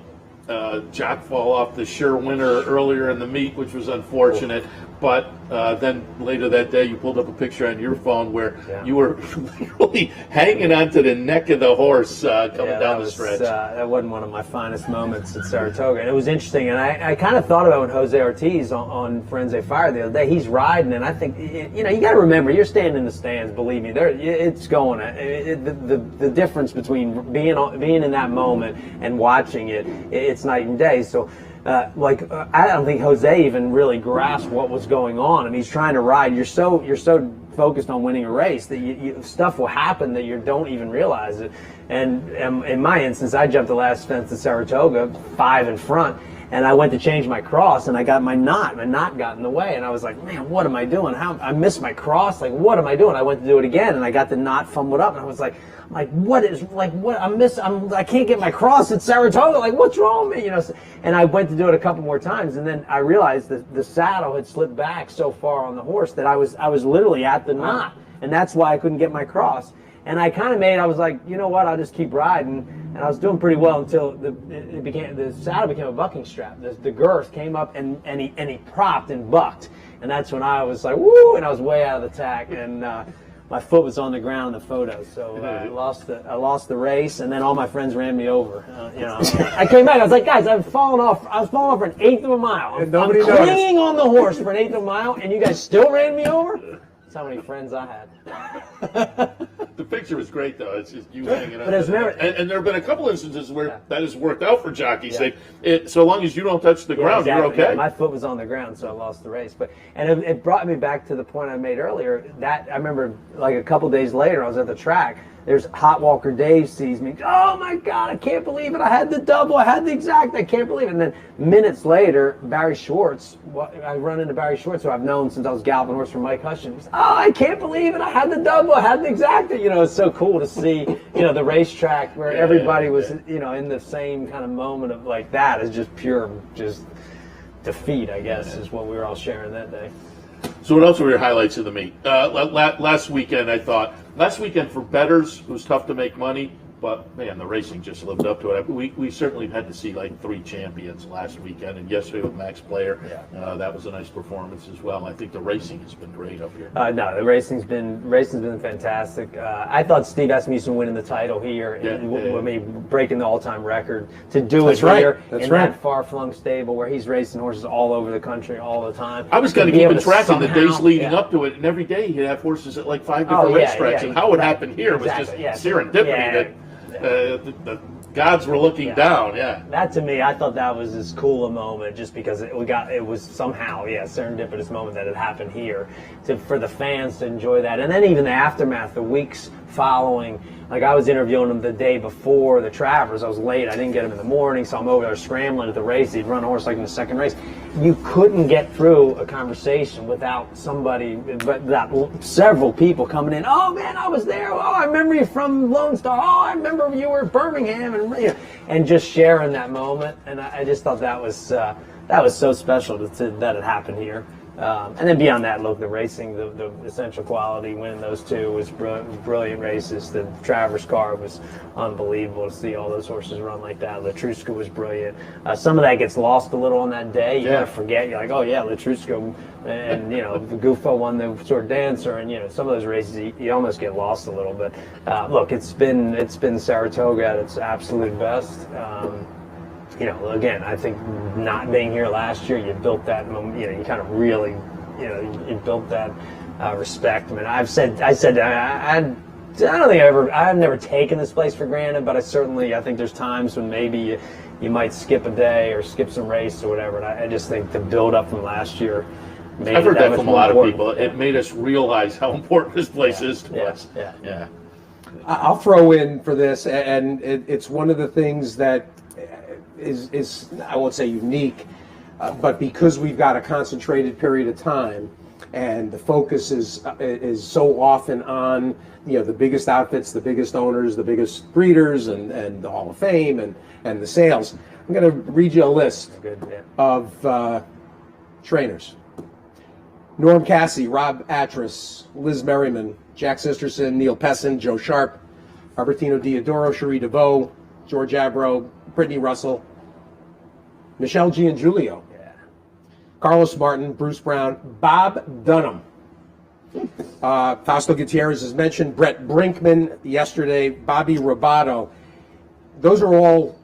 jock fall off the sure winner earlier in the meet, which was unfortunate. But then later that day, you pulled up a picture on your phone where you were literally hanging onto the neck of the horse coming down the stretch. That wasn't one of my finest moments at Saratoga. And it was interesting. And I kind of thought about when Jose Ortiz on Frenzy Fire the other day, he's riding. And I think, you got to remember, you're standing in the stands, believe me, it's going. The difference between being in that moment and watching it, it's night and day. So, I don't think Jose even really grasped what was going on. I mean, he's trying to ride. You're so focused on winning a race that stuff will happen that you don't even realize it. And in my instance, I jumped the last fence at Saratoga, 5 in front, And I went to change my cross, and I got my knot got in the way, and I was like, man, what am I doing? I missed my cross. Like, what am I doing? I went to do it again, and I got the knot fumbled up, and I was like, I can't get my cross at Saratoga. Like, what's wrong with me? And I went to do it a couple more times, and then I realized that the saddle had slipped back so far on the horse that I was literally at the knot, and that's why I couldn't get my cross. And I kind of I was like, you know what? I'll just keep riding. And I was doing pretty well until the saddle became a bucking strap. The girth came up and he propped and bucked. And that's when I was like, woo! And I was way out of the tack. And my foot was on the ground in the photo. So I lost the race. And then all my friends ran me over. I came back. I was like, guys, I was falling off for an eighth of a mile. I'm clinging on the horse for an eighth of a mile, and you guys still ran me over? That's how many friends I had. The picture was great, though. It's just you hanging out. And there have been a couple instances where that has worked out for jockeys. So long as you don't touch the ground, exactly. you're okay. Yeah, my foot was on the ground, so I lost the race. And it brought me back to the point I made earlier. That I remember, like a couple days later, I was at the track. There's Hot Walker Dave sees me. Oh my God, I can't believe it. I had the double, I had the exact, I can't believe it. And then minutes later, Barry Schwartz, I run into Barry Schwartz, who I've known since I was galloping horse for Mike Hutchins. Oh, I can't believe it. I had the double, I had the exact. It's so cool to see, the racetrack where everybody was, in the same kind of moment of like that is just pure, just defeat, I guess, is what we were all sharing that day. So what else were your highlights of the meet? Last weekend, I thought, for bettors, it was tough to make money, but man, the racing just lived up to it. We certainly had to see like 3 champions last weekend, and yesterday with Max Player, that was a nice performance as well. I think the racing has been great up here. No, the racing's been fantastic. I thought Steve Asmussen winning the title here, breaking the all-time record to do it here in that far-flung stable where he's racing horses all over the country all the time. I was kind of keeping track of the days leading up to it, and every day he'd have horses at like 5 different racetracks, and how it happened here was just serendipity. The gods were looking down. That to me, I thought that was as cool a moment, just because it was somehow serendipitous moment that had happened here for the fans to enjoy that. And then even the aftermath, the weeks following, like I was interviewing him the day before the Travers. I was late, I didn't get him in the morning, so I'm over there scrambling at the race. He'd run a horse like in the second race. You couldn't get through a conversation without several people coming in. Oh man, I was there. Oh, I remember you from Lone Star. Oh, I remember you were at Birmingham, and just sharing that moment. And I just thought that was so special that it happened here. And then beyond that, look, the racing, the essential quality, winning those 2 was brilliant races. The Travers car was unbelievable to see all those horses run like that. Latruska was brilliant. Some of that gets lost a little on that day. You kind of forget. You're like, oh yeah, Latruska, and Gufo won the Sword Dancer, and some of those races you almost get lost a little. But look, it's been Saratoga at its absolute best. Again, I think not being here last year, you built that, you kind of really, you built that respect. I mean, I don't think I've never taken this place for granted, but I think there's times when maybe you might skip a day or skip some race or whatever. And I just think the build up from last year made I've heard that from a lot of people. It made us realize how important this place is to us. Yeah. I'll throw in for this, and it's one of the things that is I won't say unique, but because we've got a concentrated period of time, and the focus is so often on the biggest outfits, the biggest owners, the biggest breeders, and the Hall of Fame and the sales. I'm going to read you a list of trainers: Norm Cassie, Rob Atras, Liz Merriman, Jack Sisterson, Neil Pessin, Joe Sharp, Albertino Diodoro, Cherie DeVoe, George Abro, Brittany Russell, Michelle Giangiulio, Carlos Martin, Bruce Brown, Bob Dunham, Fausto Gutierrez is mentioned, Brett Brinkman yesterday, Bobby Robato. Those are all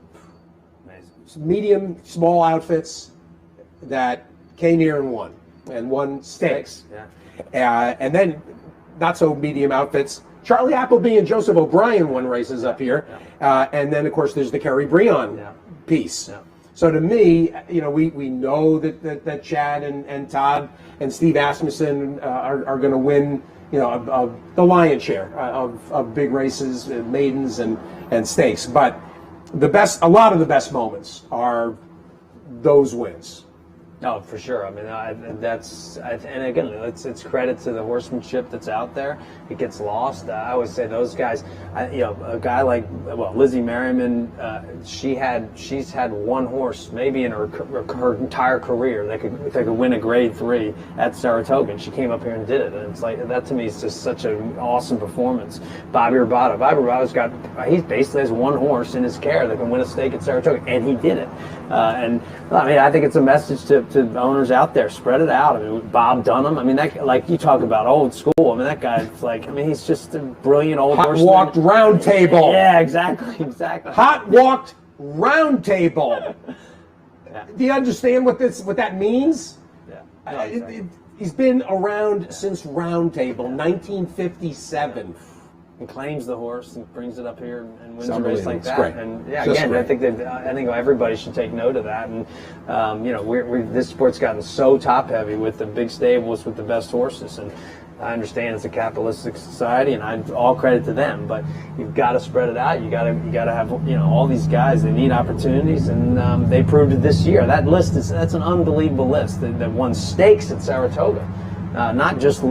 medium, small outfits that came here and won stakes. And then not so medium outfits. Charlie Appleby and Joseph O'Brien won races up here. And then, of course, there's the Kerry Breon piece. So to me, we know that Chad and Todd and Steve Asmussen are going to win, the lion's share of big races, maidens and stakes. But a lot of the best moments are those wins. Oh, for sure. I mean, and again, it's credit to the horsemanship that's out there. It gets lost. I always say those guys, a guy like, Lizzie Merriman, she's had one horse maybe in her entire career that could win a Grade 3 at Saratoga, and she came up here and did it. And it's like, that to me is just such an awesome performance. Bobby Rabato's he basically has one horse in his care that can win a stake at Saratoga, and he did it. And I mean, I think it's a message to owners out there. Spread it out. I mean, Bob Dunham. I mean, that, like you talk about old school. I mean, that guy's like, I mean, he's just a brilliant old horseman. Hot walked round table. Yeah, exactly. Hot walked round table. Yeah. Do you understand what that means? Yeah. No, exactly. He's been around since Round Table, 1957. And claims the horse and brings it up here and wins It's a race like It's that. great. And yeah, Just again, great. I think everybody should take note of that. And this sport's gotten so top heavy with the big stables with the best horses. And I understand it's a capitalistic society, and all credit to them. But you've got to spread it out. You got to have all these guys. They need opportunities, and they proved it this year. That list that's an unbelievable list that won stakes at Saratoga, not just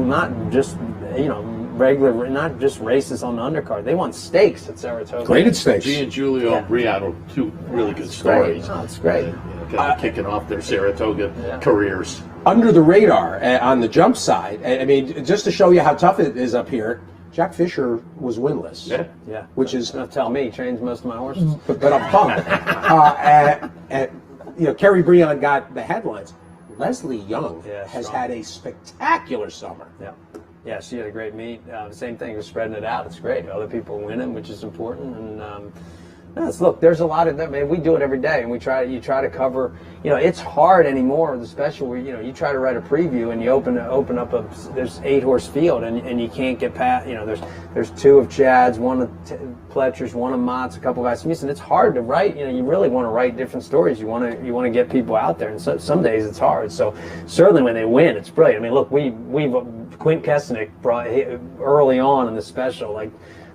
regular, not just races on the undercard. They won stakes at Saratoga. Graded stakes. G and Julio Briano, two really good stories. Great. Oh, it's great. Kind of kicking off their Saratoga careers. Under the radar on the jump side, I mean, just to show you how tough it is up here, Jack Fisher was winless. Yeah. Which is, don't tell me, he trains most of my horses. but I'm pumped. Kerry Breon got the headlines. Leslie Young has strong. had a spectacular summer. Yeah, she had a great meet. Same thing, just spreading it out. It's great. Other people winning, which is important. And look, there's a lot of that. Man, we do it every day, and you try to cover. It's hard anymore. The special where you try to write a preview, and you open up there's 8-horse field, and you can't get past. There's 2 of Chad's, 1 of Pletcher's, 1 of Mott's, a couple of guys from Houston. It's hard to write. You really want to write different stories. You want to get people out there, and some days it's hard. So certainly when they win, it's brilliant. I mean, look, Quint Kesnick brought early on in the special, like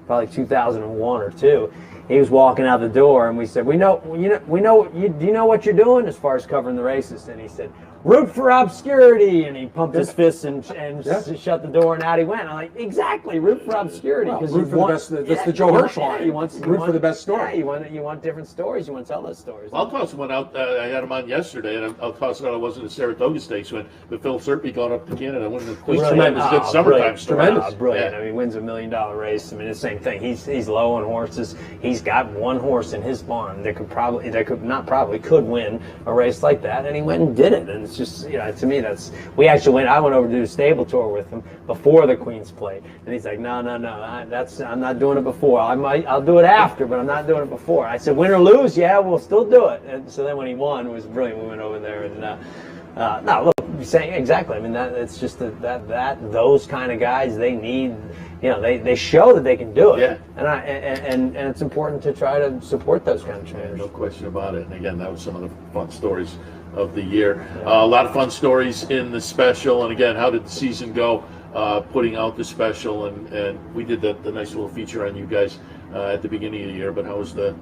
probably 2001 or 2. He was walking out the door, and we said, do you know what you're doing as far as covering the races? And he said, root for obscurity, and he pumped his fists and shut the door, and out he went. I'm like, exactly, root for obscurity, because root for the best. That's the Joe Hirsch line. You want root for the best story. Yeah, you want different stories. You want to tell those stories. I'll toss one out. I had him on yesterday, and I'll toss it out. I wasn't a Saratoga Stakes when, but Phil Serpy got up to Canada and won the Queen's. Tremendous. Good summertime story. Brilliant. Yeah. I mean, he wins $1 million race. I mean, the same thing. He's low on horses. He's got one horse in his barn that could win a race like that, and he went and did it. And it's just, to me, I went over to do a stable tour with him before the Queen's Plate, and he's like, no, I'm not doing it before. I'll do it after, but I'm not doing it before. I said, win or lose, yeah, we'll still do it. And so then when he won, it was brilliant. We went over there, and look, you're saying exactly. I mean, it's just that those kind of guys, they need, they show that they can do it. Yeah. And it's important to try to support those kind of trainers. No question about it. And again, that was some of the fun stories of the year. A lot of fun stories in the special. And again, how did the season go? Putting out the special, and we did the nice little feature on you guys at the beginning of the year. But how was the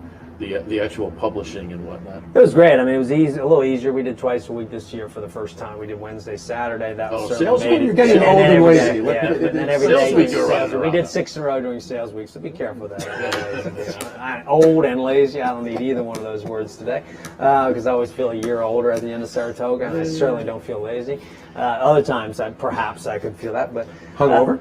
actual publishing and whatnot? It was great. I mean, it was easy, a little easier. We did twice a week this year for the first time. We did Wednesday, Saturday. That was sales week. You're getting old and lazy. And then every Sales day week, we did 6 in a row during sales week. So be careful with that. I'm old and lazy. I don't need either one of those words today because I always feel a year older at the end of Saratoga. I certainly don't feel lazy. Other times, perhaps I could feel that, but hungover.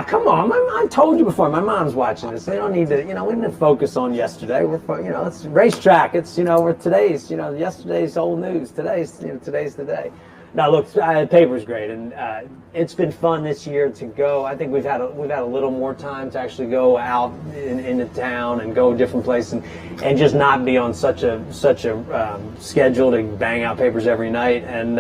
Come on! I told you before. My mom's watching this. They don't need to. We need to focus on yesterday. It's racetrack. It's we're today's. Yesterday's old news. Today's the day. Now look, paper's great, and it's been fun this year to go. I think we've had a little more time to actually go out into town and go different places and just not be on such a schedule to bang out papers every night. And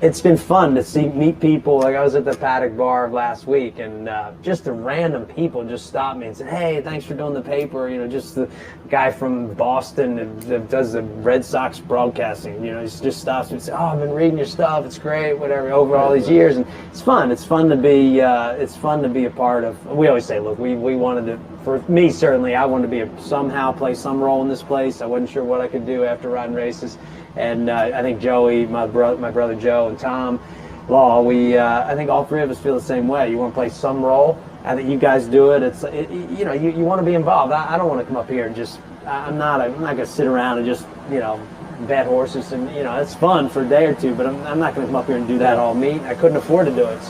it's been fun to meet people. Like I was at the Paddock Bar last week, and just the random people just stopped me and said, "Hey, thanks for doing the paper." Just the guy from Boston that does the Red Sox broadcasting. He just stops me and says, "Oh, I've been reading your stuff. It's great. Whatever." Over all these years, and it's fun. It's fun to be. It's fun to be a part of. We always say, look, we wanted to for me, certainly, I wanted to somehow play some role in this place. I wasn't sure what I could do after riding races. And I think Joey, my brother Joe, and Tom Law, I think all three of us feel the same way. You want to play some role. I think you guys do it. You want to be involved. I don't want to come up here and just. I'm not going to sit around and just bet horses, and it's fun for a day or two. But I'm not going to come up here and do that all meet. I couldn't afford to do it.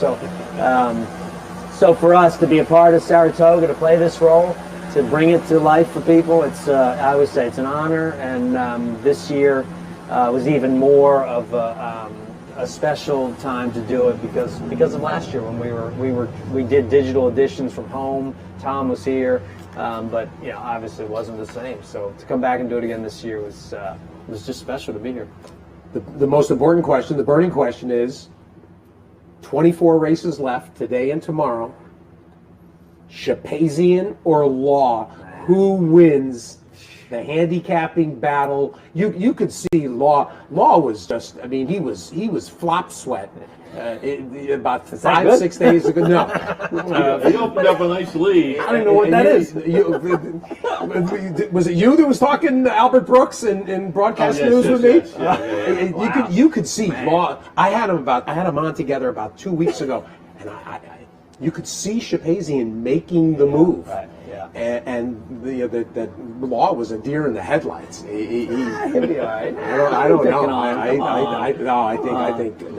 So for us to be a part of Saratoga, to play this role, to bring it to life for people, I always say it's an honor. And this year was even more of a special time to do it because of last year when we did digital editions from home. Tom was here, but obviously it wasn't the same. So to come back and do it again this year was just special to be here. The most important question, the burning question is, 24 races left today and tomorrow. Shapazian or Law? Who wins the handicapping battle? You could see Law was just, he was flop sweat about 5-6 days ago. No. He opened up a nice lead. I don't know what that is. Was it you that was talking to Albert Brooks in broadcast news with me? Yeah. Wow. You could see Law. I had him on together about 2 weeks ago, and you could see Shapazian making the move. Right. Yeah. And the Law was a deer in the headlights. He'll be all right. I don't know.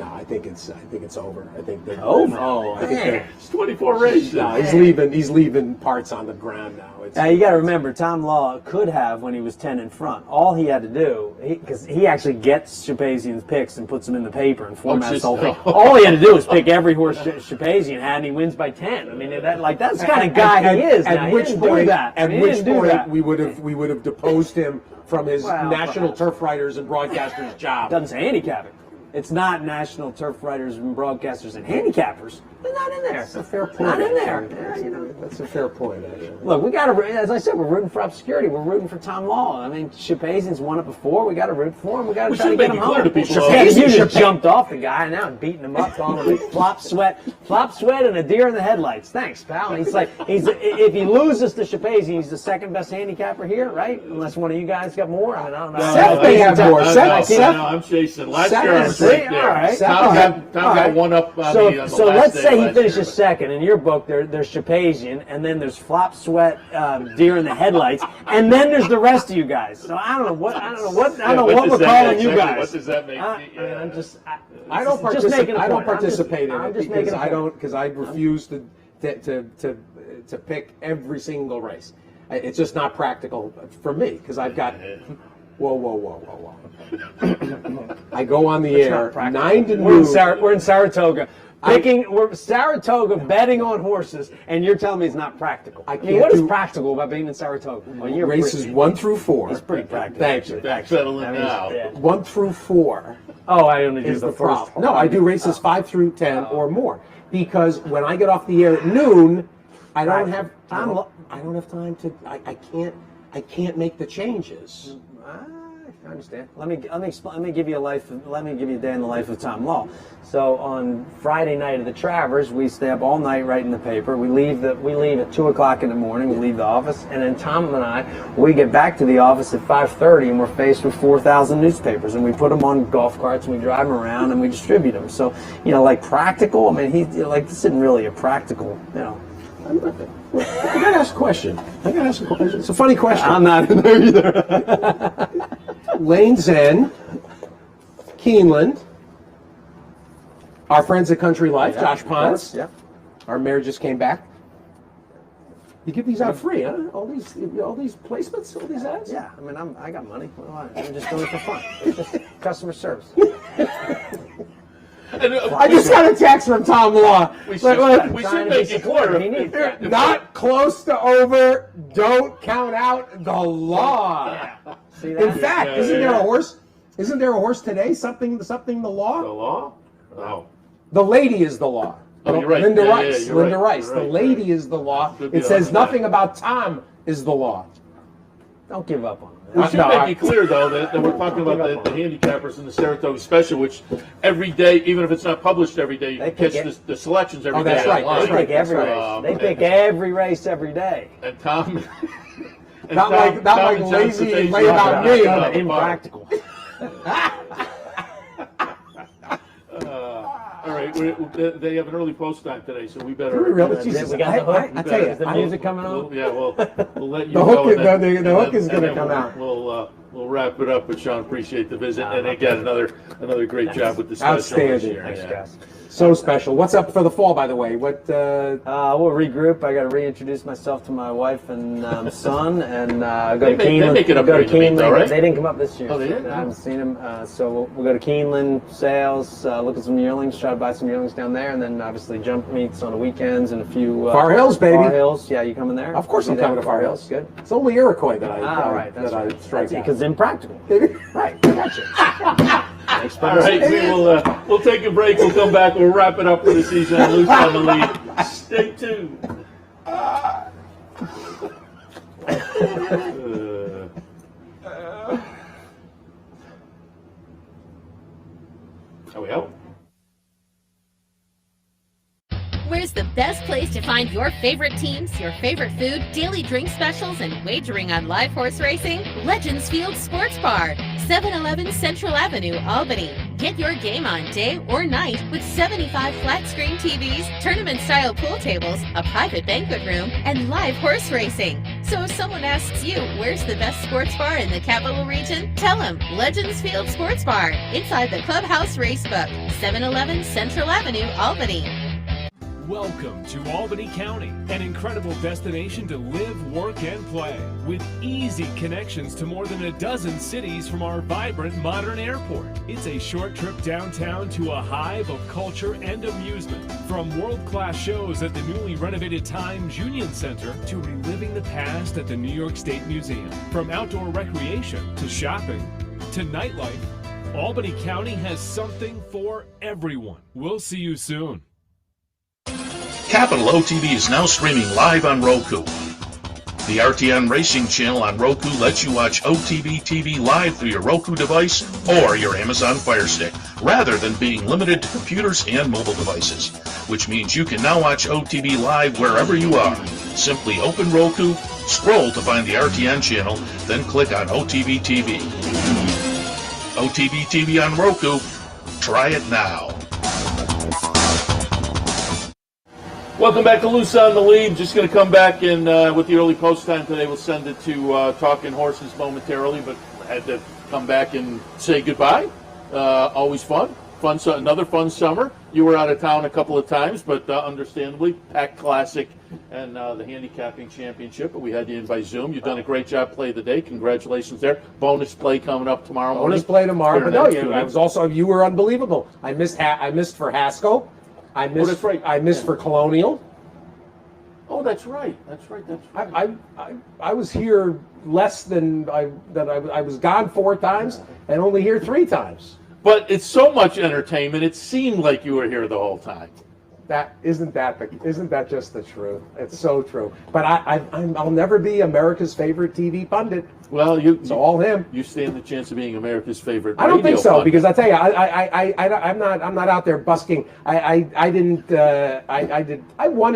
I think it's over. I think they're over. Oh, I think it's 24 races. No, he's leaving parts on the ground now. Now you got to remember, Tom Law could have when he was 10 in front. All he had to do, because he actually gets Shapazian's picks and puts them in the paper and formats the whole thing. All he had to do was pick every horse Shapazian had, and he wins by 10. I mean, that's the kind of guy he is. At which point we would have deposed him from his National Turf Writers and Broadcasters job. Doesn't say handicapping. It's not National Turf Writers and Broadcasters and Handicappers. They're not in there. That's a fair point. Not in there. That's a fair point, actually. Look, we got to, as I said, we're rooting for obscurity. We're rooting for Tom Law. I mean, Shapazian's won it before. We got to root for him. We got to try to get him home. You just jumped off the guy now and beating him up, calling him flop sweat, and a deer in the headlights. Thanks, pal. And if he loses to Shapazian, he's the second best handicapper here, right? Unless one of you guys got more. I mean, I don't know. Seth may have more. I'm chasing. Last year I was right there. All right. Tom got one up on me on the so last let's day say he last finishes year, second. In your book, there's Shapazian, and then there's Flop Sweat, Deer in the Headlights, and then there's the rest of you guys. So I don't know what we're calling you guys. What does that make? I don't participate in it because I refuse to pick every single race. It's just not practical for me because I've got. Whoa. I go on the air 9 to noon. We're in Saratoga. We're Saratoga betting on horses, and you're telling me it's not practical. What is practical about being in Saratoga? Well, races 1 through 4. It's pretty practical. Thank you. Settling now. 1 through 4. Oh, I only do the first. No, I do races 5 through 10 or more because when I get off the air at noon, I don't have time. I don't have time to. I can't make the changes. I understand. Let me give you a day in the life of Tom Law. So on Friday night of the Travers, we stay up all night writing the paper. We leave at 2:00 in the morning. We leave the office, and then Tom and we get back to the office at 5:30, and we're faced with 4,000 newspapers, and we put them on golf carts, and we drive them around, and we distribute them. So like practical. I mean, this isn't really a practical. I gotta ask a question. It's a funny question. I'm not in there either. Lane's End, Keeneland, our friends at Country Life, Josh Pons. Yeah. Our mayor just came back. You give these out free, huh? All these placements, all these ads? Yeah, I mean, I got money. I'm just doing it for fun. It's just customer service. I just got a text from Tom Law. We should make it clear. Not close to over. Don't count out the law. Yeah. In fact, isn't there a horse? Isn't there a horse today? Something the law? The law? No. The lady is the law. Oh, you're right. Linda Yeah, Rice. you're Linda right. Rice. You're The right. lady is the law. Could be It says on nothing about Tom is the law. Don't give up on him. We should make it clear, though, that we're talking about the handicappers in the Saratoga Special, which every day, even if it's not published every day, you can catch the selections every day. That's right. They pick every race. They pick every race every day. And Tom... Not like lazy lay about me. Impractical. All right, they have an early post time today, so we better. We really? Jesus, we got the hook. I tell you, is the music coming on? Yeah, we'll let you the go. Hook, the hook is going to come out. We'll wrap it up. But Sean, appreciate the visit, and again, another great job with the special. Outstanding. Thanks, guys. So special. What's up for the fall, by the way? What? We'll regroup. I got to reintroduce myself to my wife and son, and go to Keeneland. They make it up go to during the meet, Keeneland. though, right? They didn't come up this year. Oh, they didn't? I haven't seen them. So we'll go to Keeneland sales, look at some yearlings, try to buy some yearlings down there, and then obviously jump meets on the weekends and a few. Far Hills, baby. Far Hills. Yeah, you coming there? Of course, I'm coming to Far Hills. Good. It's only Iroquois that That's I right. strike out. Because impractical. Right. Gotcha. All right, we'll take a break. We'll come back. We'll wrap it up for the season. Loose on the lead. Stay tuned. Are we out? Where's the best place to find your favorite teams, your favorite food, daily drink specials, and wagering on live horse racing? Legends Field Sports Bar, 711 Central Avenue, Albany. Get your game on day or night with 75 flat-screen TVs, tournament-style pool tables, a private banquet room, and live horse racing. So if someone asks you, where's the best sports bar in the capital region? Tell them Legends Field Sports Bar, inside the Clubhouse Racebook, 711 Central Avenue, Albany. Welcome to Albany County, an incredible destination to live, work, and play, with easy connections to more than a dozen cities from our vibrant modern airport. It's a short trip downtown to a hive of culture and amusement, from world-class shows at the newly renovated Times Union Center to reliving the past at the New York State Museum. From outdoor recreation to shopping to nightlife, Albany County has something for everyone. We'll see you soon. Capital OTB is now streaming live on Roku. The RTN Racing channel on Roku lets you watch OTB TV live through your Roku device or your Amazon Fire Stick, rather than being limited to computers and mobile devices, which means you can now watch OTB live wherever you are. Simply open Roku, scroll to find the RTN channel, then click on OTB TV. OTB TV on Roku. Try it now. Welcome back to Loose on the Lead. Just going to come back and with the early post time today, we'll send it to Talking Horses momentarily, but had to come back and say goodbye. Always fun. Another fun summer. You were out of town a couple of times, but understandably, Pack Classic and the Handicapping Championship, but we had you in by Zoom. You've done a great job play of the day. Congratulations there. Bonus play coming up tomorrow morning. Bonus play tomorrow, but no, you were unbelievable. I missed for Haskell. I missed for Colonial. Oh, that's right. I was here less than I was gone 4 times and only here 3 times. But it's so much entertainment. It seemed like you were here the whole time. Isn't that just the truth? It's so true. But I'll never be America's favorite TV pundit. Well, it's all him. You stand the chance of being America's favorite. I don't think so, pundit. because I tell you, I'm not out there busking. I won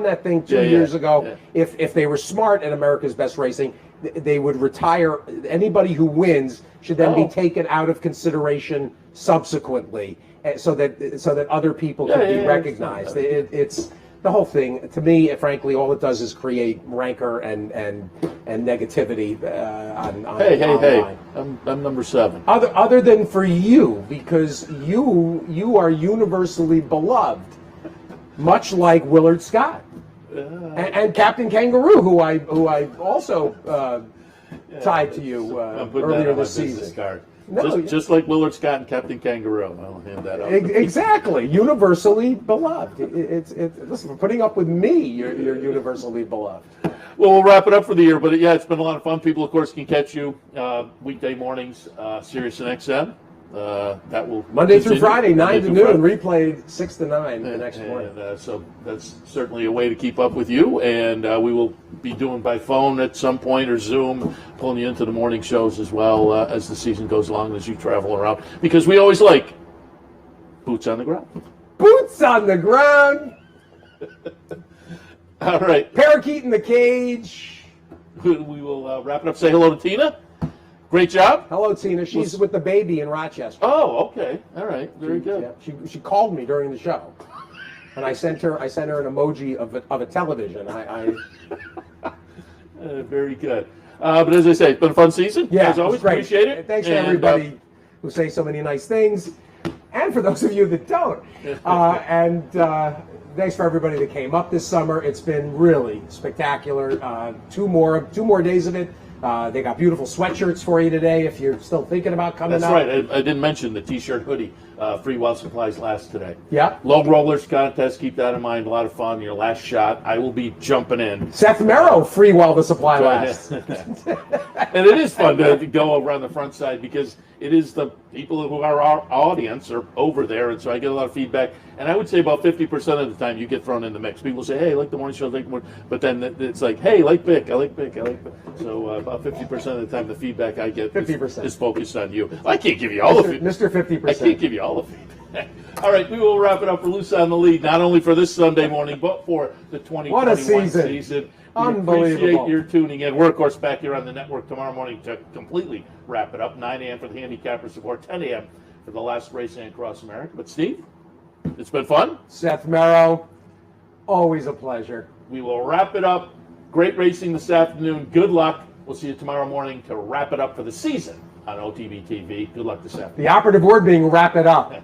that thing 2 years ago. Yeah. If they were smart at America's Best Racing, they would retire. Anybody who wins should then be taken out of consideration subsequently, so that other people can be recognized. It's the whole thing. To me, frankly, all it does is create rancor and negativity on Hey! I'm number 7. Other than for you, because you are universally beloved, much like Willard Scott and Captain Kangaroo, who I also tied to you earlier this season. No, just like Willard Scott and Captain Kangaroo. I'll hand that up. Exactly. Universally beloved. Listen, for putting up with me, you're universally beloved. Well, we'll wrap it up for the year, but it's been a lot of fun. People, of course, can catch you weekday mornings, Sirius and XM. that will Monday through continue. Friday, 9 Monday to through noon, Friday. replayed 6 to 9 the next morning. And so that's certainly a way to keep up with you. And we will be doing by phone at some point or Zoom, pulling you into the morning shows as well as the season goes along, as you travel around. Because we always like boots on the ground. Boots on the ground. All right. Parakeet in the cage. We will wrap it up. Say hello to Tina. Great job. Hello, Tina. She's with the baby in Rochester. Oh, okay. All right. Very good. Yeah, she called me during the show, and I sent her an emoji of a television. Very good. But as I say, it's been a fun season. Yeah, as always, great. appreciate it. And thanks to everybody who say so many nice things, and for those of you that don't. Thanks for everybody that came up this summer. It's been really spectacular. Two more days of it. They got beautiful sweatshirts for you today if you're still thinking about coming That's up. right. I didn't mention the T-shirt hoodie. Free while supplies last today. Yeah. Low rollers contest. Keep that in mind. A lot of fun. Your last shot. I will be jumping in. Seth Merrow, free while the supply lasts. And it is fun to go around the front side because it is the people who are our audience are over there, and so I get a lot of feedback. And I would say about 50% of the time you get thrown in the mix. People say, "Hey, I like the morning show, I like the morning," but then it's like, "Hey, I like Bick, I like Bick, I like Bick." So about 50% of the time, the feedback I get 50% is focused on you. I can't give you all of it. Mr. 50%. I can't give you all of it. All right, we will wrap it up for Loose on the Lead, not only for this Sunday morning, but for the 2021 What a season. We Unbelievable. appreciate your tuning in. We're, of course, back here on the network tomorrow morning to completely wrap it up. 9 a.m. for the handicapper support, 10 a.m. for the last race across America. But, Steve, it's been fun. Seth Merrow, always a pleasure. We will wrap it up. Great racing this afternoon. Good luck. We'll see you tomorrow morning to wrap it up for the season on OTB TV. Good luck this afternoon. The operative word being wrap it up.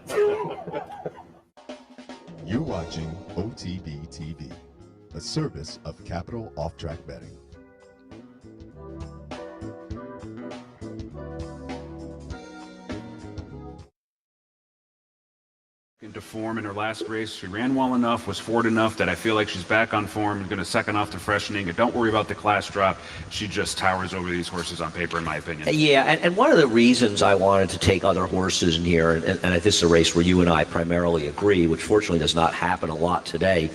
You're watching OTB TV, a service of Capital Off Track Betting. Into form in her last race. She ran well enough, was forward enough that I feel like she's back on form and going to second off the freshening. And don't worry about the class drop. She just towers over these horses on paper, in my opinion. Yeah, and one of the reasons I wanted to take other horses in here, and this is a race where you and I primarily agree, which fortunately does not happen a lot today,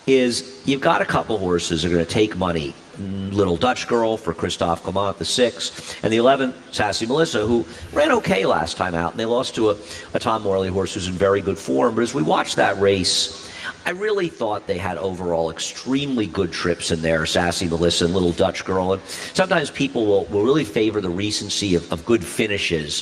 is you've got a couple horses that are going to take money. Little Dutch Girl for Christophe Clement, the 6th, and the 11th, Sassy Melissa, who ran okay last time out, and they lost to a Tom Morley horse who's in very good form. But as we watched that race, I really thought they had overall extremely good trips in there, Sassy Melissa and Little Dutch Girl. And sometimes people will really favor the recency of good finishes